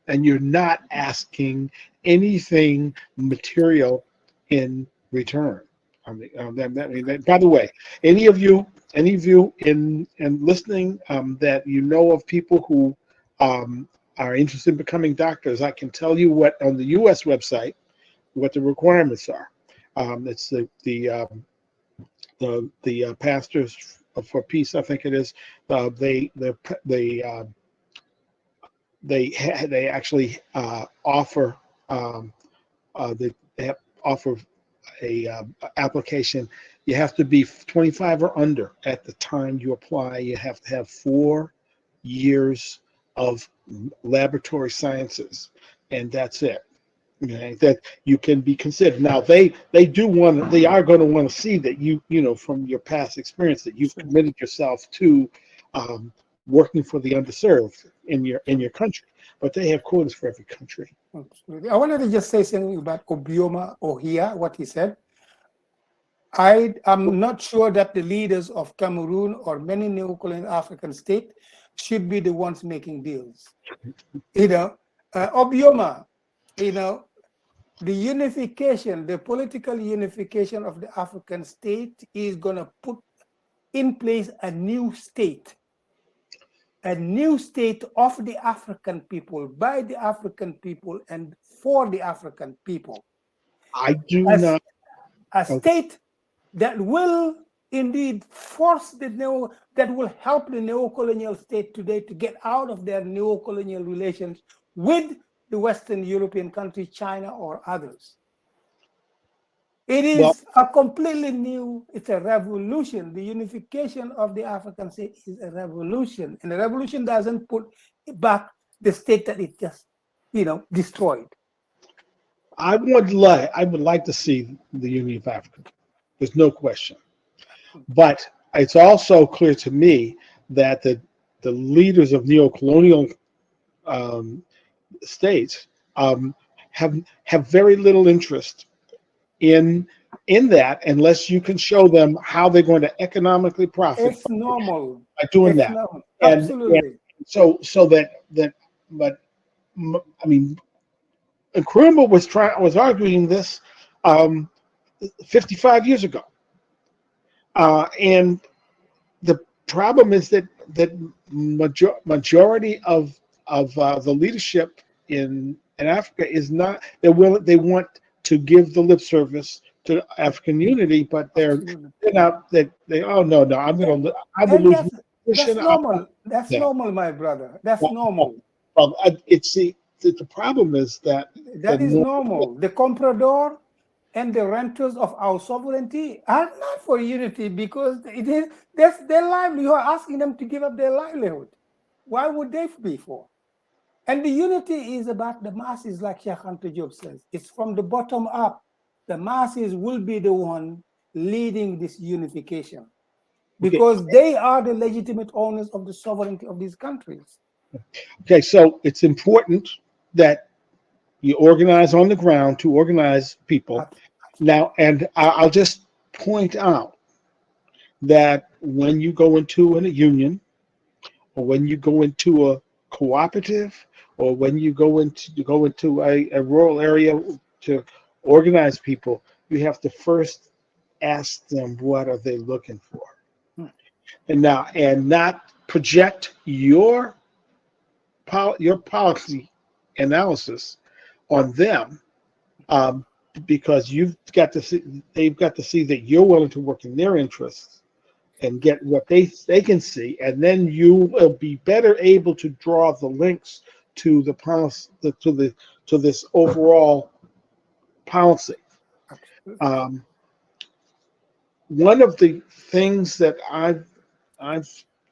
and you're not asking anything material in return. By the way, any of you in listening that know of people who are interested in becoming doctors, I can tell you what on the U.S. website what the requirements are. It's the Pastors for Peace, I think it is. They actually offer they offer a application. You have to be 25 or under at the time you apply. You have to have 4 years of laboratory sciences, and that's it. Okay, that you can be considered. Now they are going to want to see that you from your past experience that you've committed yourself to working for the underserved in your country. But they have quotas for every country.
Absolutely. I wanted to just say something about Obioma Ohia, what he said. I am not sure that the leaders of Cameroon or many neocolonial African states should be the ones making deals. Obioma, the unification, the political unification of the African state is going to put in place a new state of the African people, by the African people, and for the African people.
I do not.
A state that will indeed that will help the neocolonial state today to get out of their neocolonial relations with the Western European countries, China or others. It is a completely new, it's a revolution. The unification of the African state is a revolution. And the revolution doesn't put back the state that it just, destroyed.
I would like to see the Union of Africa. There's no question. But it's also clear to me that the leaders of neocolonial states have very little interest in that unless you can show them how they're going to economically profit.
It's normal
by doing that.
Normal. Absolutely.
And so but I mean, Nkrumah was arguing this 55 years ago, and the problem is that majority of the leadership in Africa is not. They want to give the lip service to African unity, but they're not. Oh no, I'm gonna lose.
That's normal. That's normal, my brother. That's normal.
Well, the problem is that
is normal. The comprador and the renters of our sovereignty are not for unity because that's their livelihood. You are asking them to give up their livelihood. Why would they be for? And the unity is about the masses, like Sheikh Anta Diop says. It's from the bottom up. The masses will be the one leading this unification because they are the legitimate owners of the sovereignty of these countries.
Okay, so it's important that you organize on the ground to organize people. Now, and I'll just point out that when you go into a union, or when you go into a cooperative, or when you go into a rural area to organize people, you have to first ask them what are they looking for, and not project your policy analysis on them, because they've got to see that you're willing to work in their interests, and get what they can see, and then you will be better able to draw the links to the policy, to this overall policy.
Absolutely.
One of the things that I've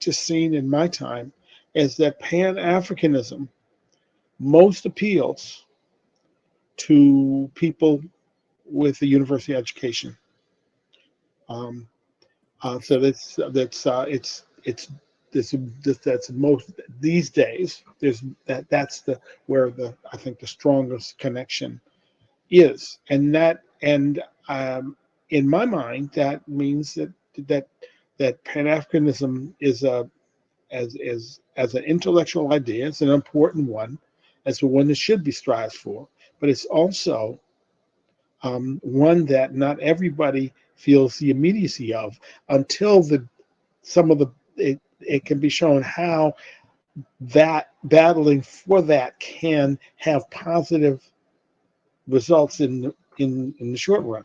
just seen in my time is that Pan-Africanism most appeals to people with a university education. Um, so that's most these days. That's the where the I think the strongest connection is, and in my mind that means that Pan Africanism is a as an intellectual idea. It's an important one. It's one that should be strived for, but it's also one that not everybody feels the immediacy of until some of the it can be shown how that battling for that can have positive results in the short run.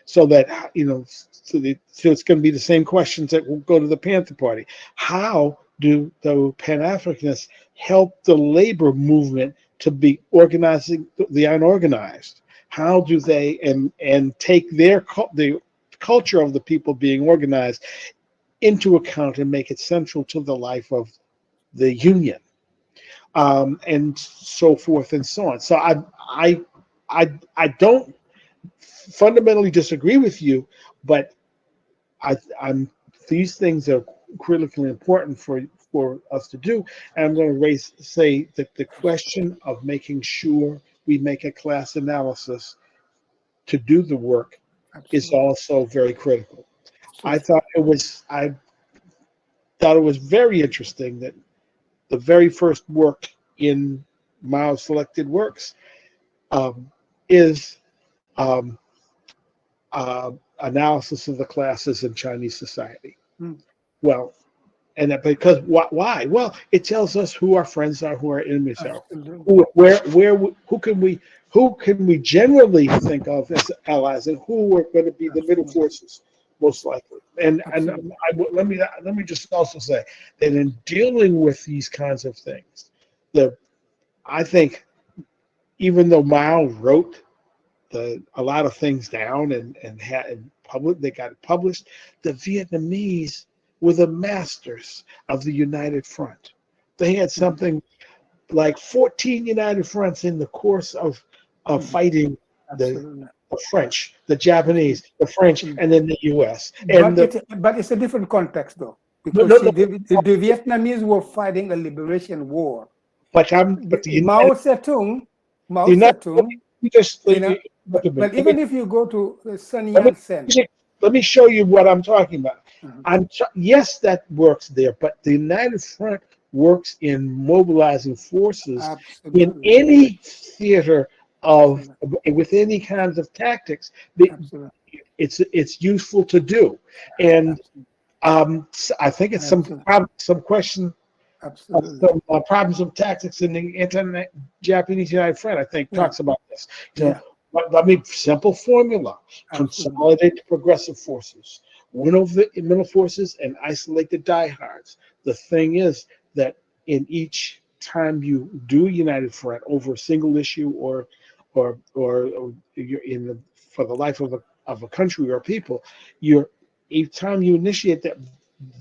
So that so it's going to be the same questions that will go to the Panther Party. How do the Pan-Africanists help the labor movement to be organizing the unorganized? How do they and take the culture of the people being organized into account and make it central to the life of the union, and so forth and so on. So I don't fundamentally disagree with you, but I'm these things are critically important for us to do. And I'm going to say that the question of making sure we make a class analysis to do the work is
Absolutely.
also very critical.
So,
I thought it was very interesting that the very first work in Mao's selected works um, is um, analysis of the classes in Chinese society.
mm,
Well, and that because why? Well, it tells us who our friends are, who our enemies are,
absolutely.
who can we generally think of as allies, and who are going to be the middle
Absolutely.
forces most likely. And
Absolutely.
let me just also say that in dealing with these kinds of things, the I think even though Mao wrote a lot of things down and had they got it published, the Vietnamese were the masters of the United Front. They had
Mhm.
something like 14 United Fronts in the course of
Mhm.
fighting the,
Absolutely.
the French, the
Absolutely.
Japanese, the French,
Absolutely.
and then the U.S. And
But it's a different context though,
no,
because
no,
see,
no,
the Vietnamese were fighting a liberation war.
but the United,
Mao Zedong,
the
Mao
United,
Zedong,
you just
you know,
look at me.
but even if you go to Sun
Let me
Yat-sen,
let me show you what I'm talking about.
uh,
Yes, that works there, but the United Front works in mobilizing forces in
absolutely,
any theater of
absolutely,
with any kinds of tactics.
absolutely,
It's useful to do, and I think it's
absolutely,
some question of
absolutely.
some problems of tactics in the Japanese United Front. I think
Yeah,
talks about this.
yeah,
I mean, simple formula:
absolutely,
consolidate the progressive forces, win over the middle forces, and isolate the diehards. The thing is that in each time you do a United Front over a single issue, or you're in the for the life of a country or people, you're each time you initiate that,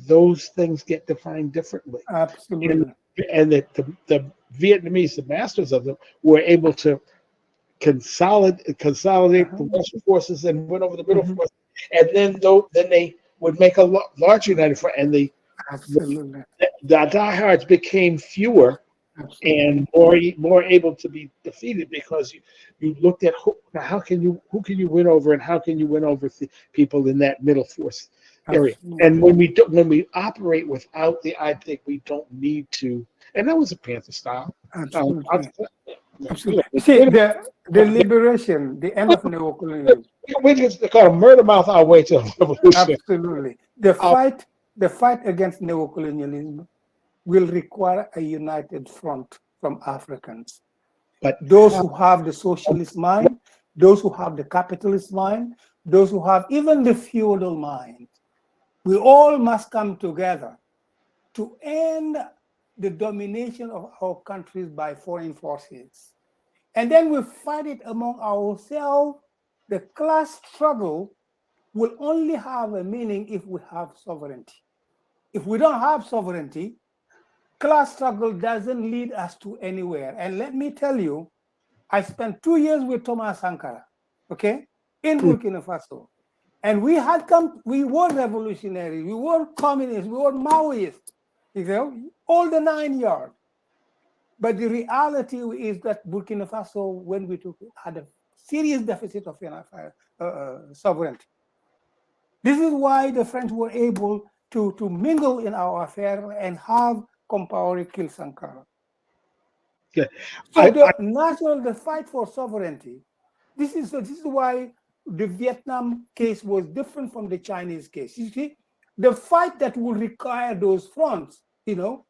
those things get defined differently, and
absolutely.
the Vietnamese, the masters of them, were able to consolidate
Uh-huh.
the Western forces and win over the middle
Mhm.
forces, and then they would make a large united front, and
Absolutely,
the diehards became fewer
absolutely,
and more able to be defeated because you looked at who can you win over, and how can you win over people in that middle force area.
absolutely,
And when we operate without the, I think we don't need to. And that was a Panther style.
absolutely,
You
absolutely.
know,
See, the liberation, the end of neocolonialism.
we just kind of murder mouth our way to a revolution.
Absolutely.
Uh,
The fight against neocolonialism will require a united front from Africans.
but
Those
how,
who have the socialist mind, those who have the capitalist mind, those who have even the feudal mind. We all must come together to end the domination of our countries by foreign forces. And then we fight it among ourselves. The class struggle will only have a meaning if we have sovereignty. If we don't have sovereignty, class struggle doesn't lead us to anywhere. And let me tell you, I spent 2 years with Thomas Sankara, okay, in Burkina Faso. And we were revolutionary, we were communists, we were Maoists, you know, all the 9 yards. But the reality is that Burkina Faso, when we took it, had a serious deficit of sovereignty. This is why the French were able to mingle in our affair and have Compaoré kill Sankara.
Yeah.
So the fight for sovereignty, this is why the Vietnam case was different from the Chinese case. You see, the fight that will require those fronts, you know,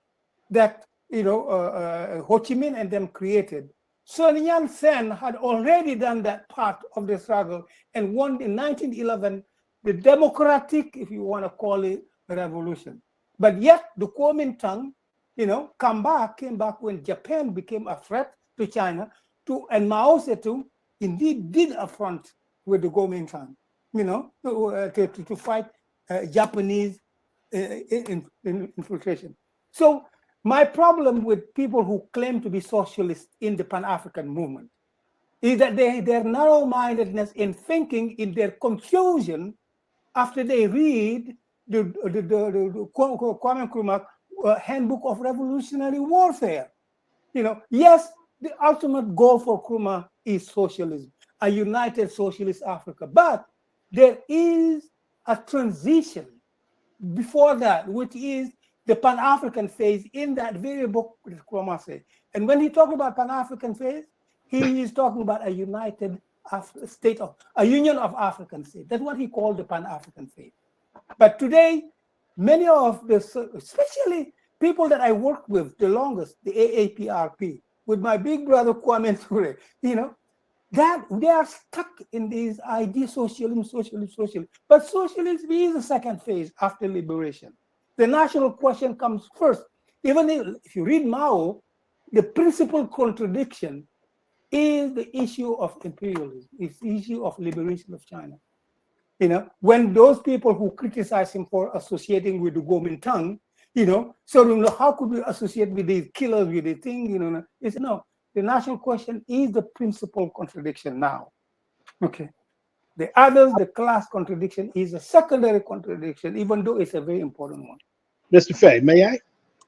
that Ho Chi Minh and them created. Sun Yat-sen had already done that part of the struggle and won in 1911 the democratic, if you want to call it, revolution. But yet the Kuomintang, you know, came back when Japan became a threat to China, and Mao Zedong indeed did affront with the Kuomintang, you know, to fight Japanese infiltration. So my problem with people who claim to be socialists in the Pan-African movement is that their narrow-mindedness in thinking, in their confusion, after they read the Kwame Nkrumah Handbook of Revolutionary Warfare. You know, yes, the ultimate goal for Nkrumah is socialism, a united socialist Africa. But there is a transition before that, which is the Pan-African phase in that very book that Nkrumah said. And when he talked about Pan-African phase, he is talking about a united state of a union of African states. That's what he called the Pan-African phase. But today, many of the, especially people that I worked with the longest, the AAPRP, with my big brother Kwame Ture, you know, that they are stuck in these ideas, socialism. But socialism is the second phase after liberation. The national question comes first. Even if you read Mao, the principal contradiction is the issue of imperialism. It's the issue of liberation of China. You know, when those people who criticize him for associating with the Kuomintang, you know, so you know, how could we associate with these killers, with the thing, you know? It's no. The national question is the principal contradiction now. Okay. The others, the class contradiction, is a secondary contradiction, even though it's a very important one.
Mr. Fay, may I?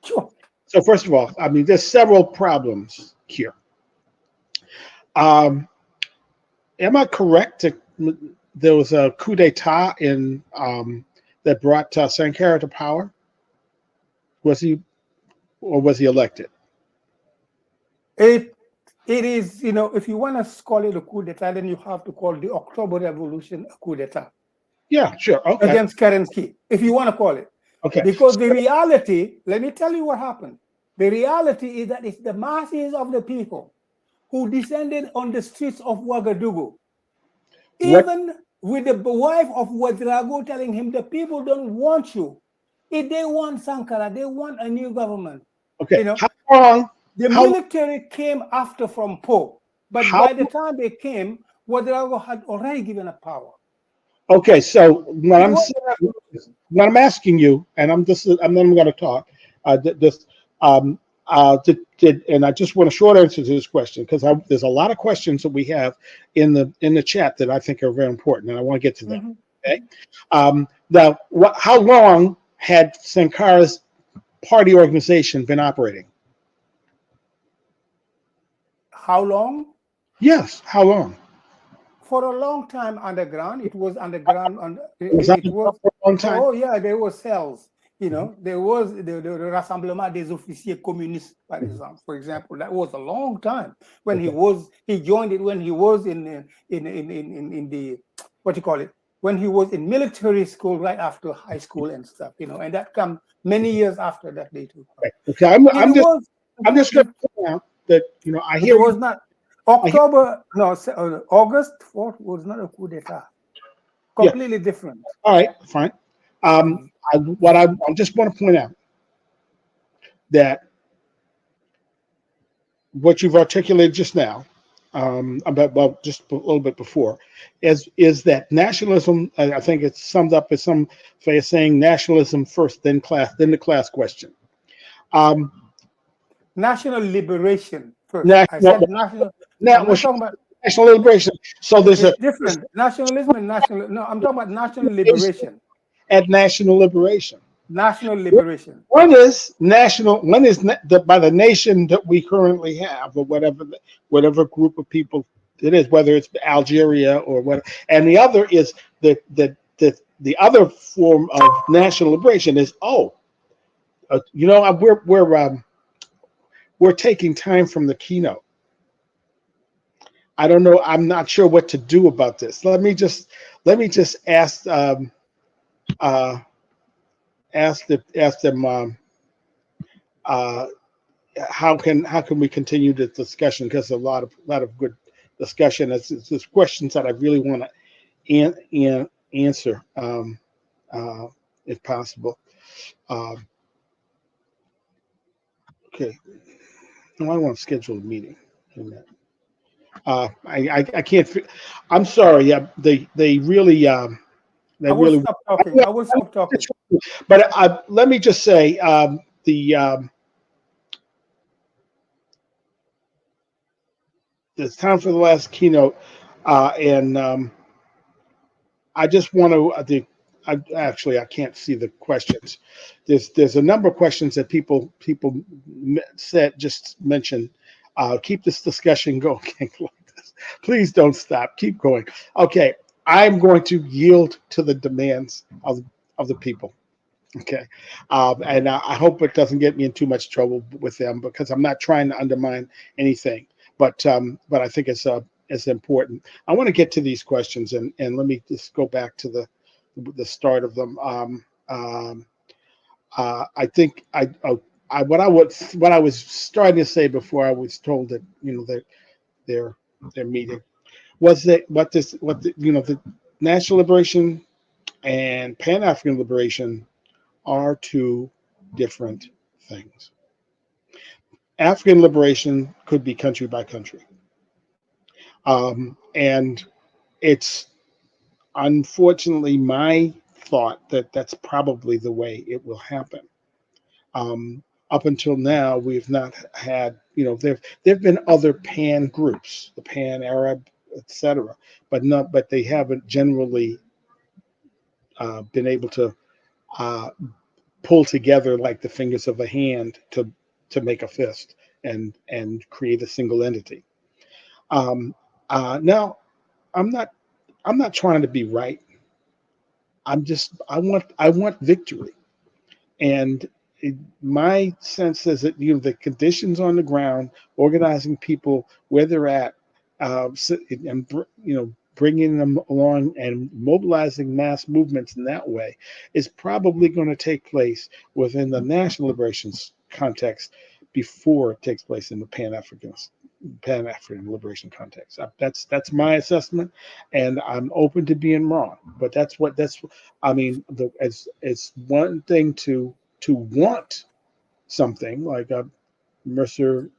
Sure.
So first of all, I mean, there's several problems here. Am I correct? There was a coup d'etat in that brought Sankara to power. Was he elected?
It is, you know, if you want to call it a coup d'etat, then you have to call the October Revolution a coup d'etat.
Yeah, sure. Okay.
Against Kerensky, if you want to call it.
Okay.
Because the reality, let me tell you what happened. The reality is that it's the masses of the people who descended on the streets of Ouagadougou. Even with the wife of Ouedraogo telling him the people don't want you. If they want Sankara, they want a new government.
Okay.
You know,
how long?
The military came after from Po, but by the time they came, Ouedraogo had already given up power.
Okay, so what I'm asking you, and I'm then going to talk. And I just want a short answer to this question because there's a lot of questions that we have in the chat that I think are very important, and I want to get to them. Okay. Now, how long had Sankara's party organization been operating?
How long?
Yes, how long?
For a long time underground. It was underground.
It was for a long time?
Oh yeah, there were cells. You know, there was the Rassemblement des Officiers Communistes, for example. That was a long time when he joined it when he was in the what you call it, when he was in military school right after high school and stuff, you know, and that come many years after that they took.
Okay, I'm just going to point out that, you know, I hear
it was not August 4th was not a coup d'etat. Completely different.
All right, fine. I just want to point out that what you've articulated just now, about well, just a little bit before, is that nationalism. I think it's summed up as some way of saying nationalism first, then class, then the class question. Um,
National liberation first. I
national,
said national.
now,
I'm not talking about.
national liberation. So there's a
It's different. Nationalism and national. No, I'm talking about national liberation.
at national liberation.
National liberation.
One is national. One is by the nation that we currently have, or whatever group of people it is, whether it's Algeria or whatever. And the other is the other form of national liberation is we're taking time from the keynote. I don't know. I'm not sure what to do about this. Let me just ask ask them how can we continue this discussion, because a lot of good discussion. It's questions that I really want to answer, if possible. Okay, no, I want to schedule a meeting. I can't. I'm sorry. Yeah, they really.
I will stop talking. I will stop talking.
But let me just say, it's time for the last keynote, and I just want to. I can't see the questions. There's a number of questions that people mentioned. Keep this discussion going like this. Please don't stop. Keep going. Okay, I'm going to yield to the demands of the people. Okay, and I hope it doesn't get me in too much trouble with them, because I'm not trying to undermine anything, but I think it's important. I want to get to these questions, and let me just go back to the start of them. I think what I was starting to say before I was told that that their meeting was that the national liberation and Pan African liberation are two different things. African liberation could be country by country. And it's unfortunately my thought that that's probably the way it will happen. Up until now, we've not had, there've been other pan groups, the Pan Arab, etc., but they haven't generally been able to pull together like the fingers of a hand to make a fist and create a single entity. Now, I'm not trying to be right. I want victory, and my sense is that the conditions on the ground, organizing people where they're at, and bringing them along and mobilizing mass movements in that way is probably going to take place within the national liberation context before it takes place in the Pan-African liberation context. That's my assessment, and I'm open to being wrong. But I mean. It's one thing to want something like Mercer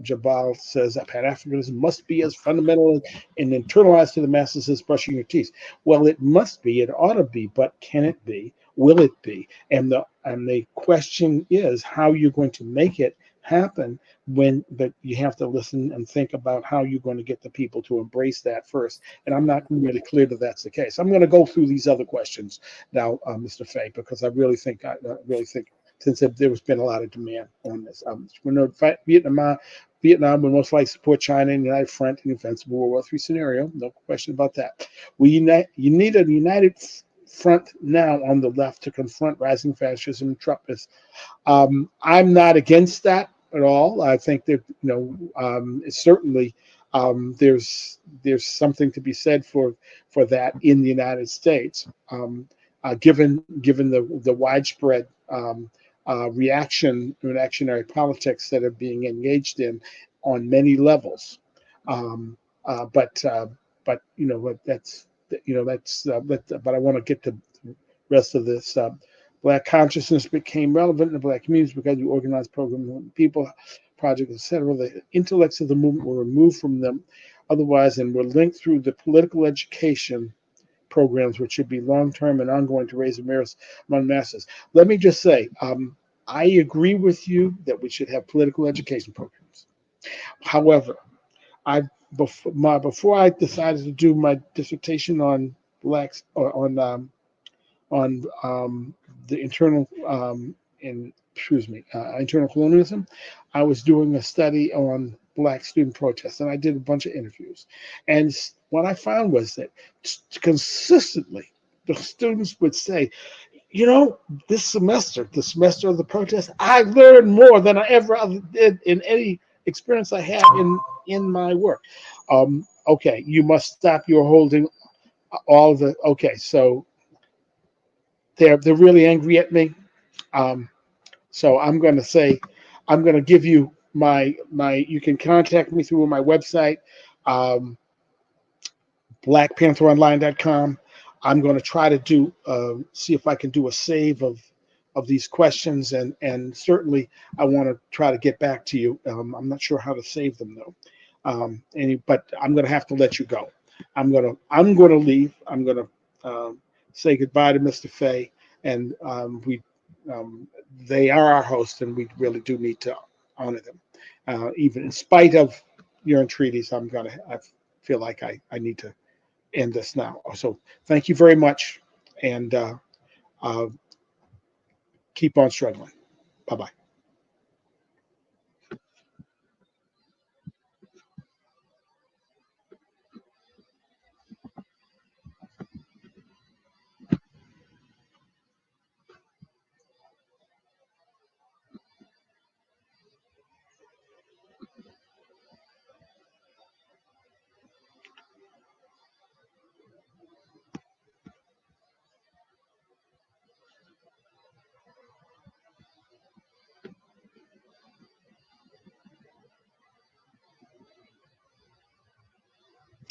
Jabal says that Pan-Africanism must be as fundamental and internalized to the masses as brushing your teeth. Well, it must be. It ought to be. But can it be? Will it be? And the question is how you're going to make it happen. But you have to listen and think about how you're going to get the people to embrace that first. And I'm not really clear that that's the case. I'm going to go through these other questions now, Mr. Fay, because I really think since there's been a lot of demand on this. Vietnam would most likely support China in the United Front in the event of World War III scenario. No question about that. You need a united front now on the left to confront rising fascism and Trumpism. I'm not against that at all. I think that certainly there's something to be said for that in the United States, given the widespread reactionary politics that are being engaged in on many levels. But that's but I want to get to the rest of this Black consciousness became relevant in the Black communities because we organized programs, people, projects, etc. The intellects of the movement were removed from them otherwise and were linked through the political education programs, which should be long-term and ongoing to raise awareness among masses. Let me just say, I agree with you that we should have political education programs. However, I before I decided to do my dissertation on blacks or on the internal colonialism, I was doing a study on black student protests, and I did a bunch of interviews. And what I found was that consistently the students would say, you know, this semester, the semester of the protest, I learned more than I ever did in any experience I had in my work. Okay, you must stop your holding all the. Okay, so they're really angry at me. Um, so I'm going to say, I'm going to give you my. You can contact me through my website, um, blackpantheronline.com. I'm going to try to do see if I can do a save of these questions, and certainly I want to try to get back to you. I'm not sure how to save them though. But I'm going to have to let you go. I'm going to leave. I'm going to say goodbye to Mr. Fay, and um, they are our host, and we really do need to honor them, even in spite of your entreaties. I feel like I need to end this now. So thank you very much, and uh, keep on struggling. Bye bye.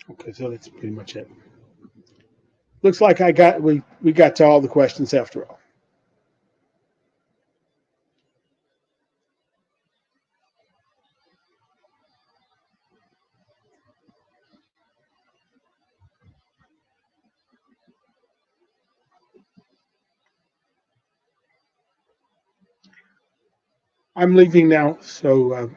Okay, so that's pretty much it. Looks like we got to all the questions after all. I'm leaving now, so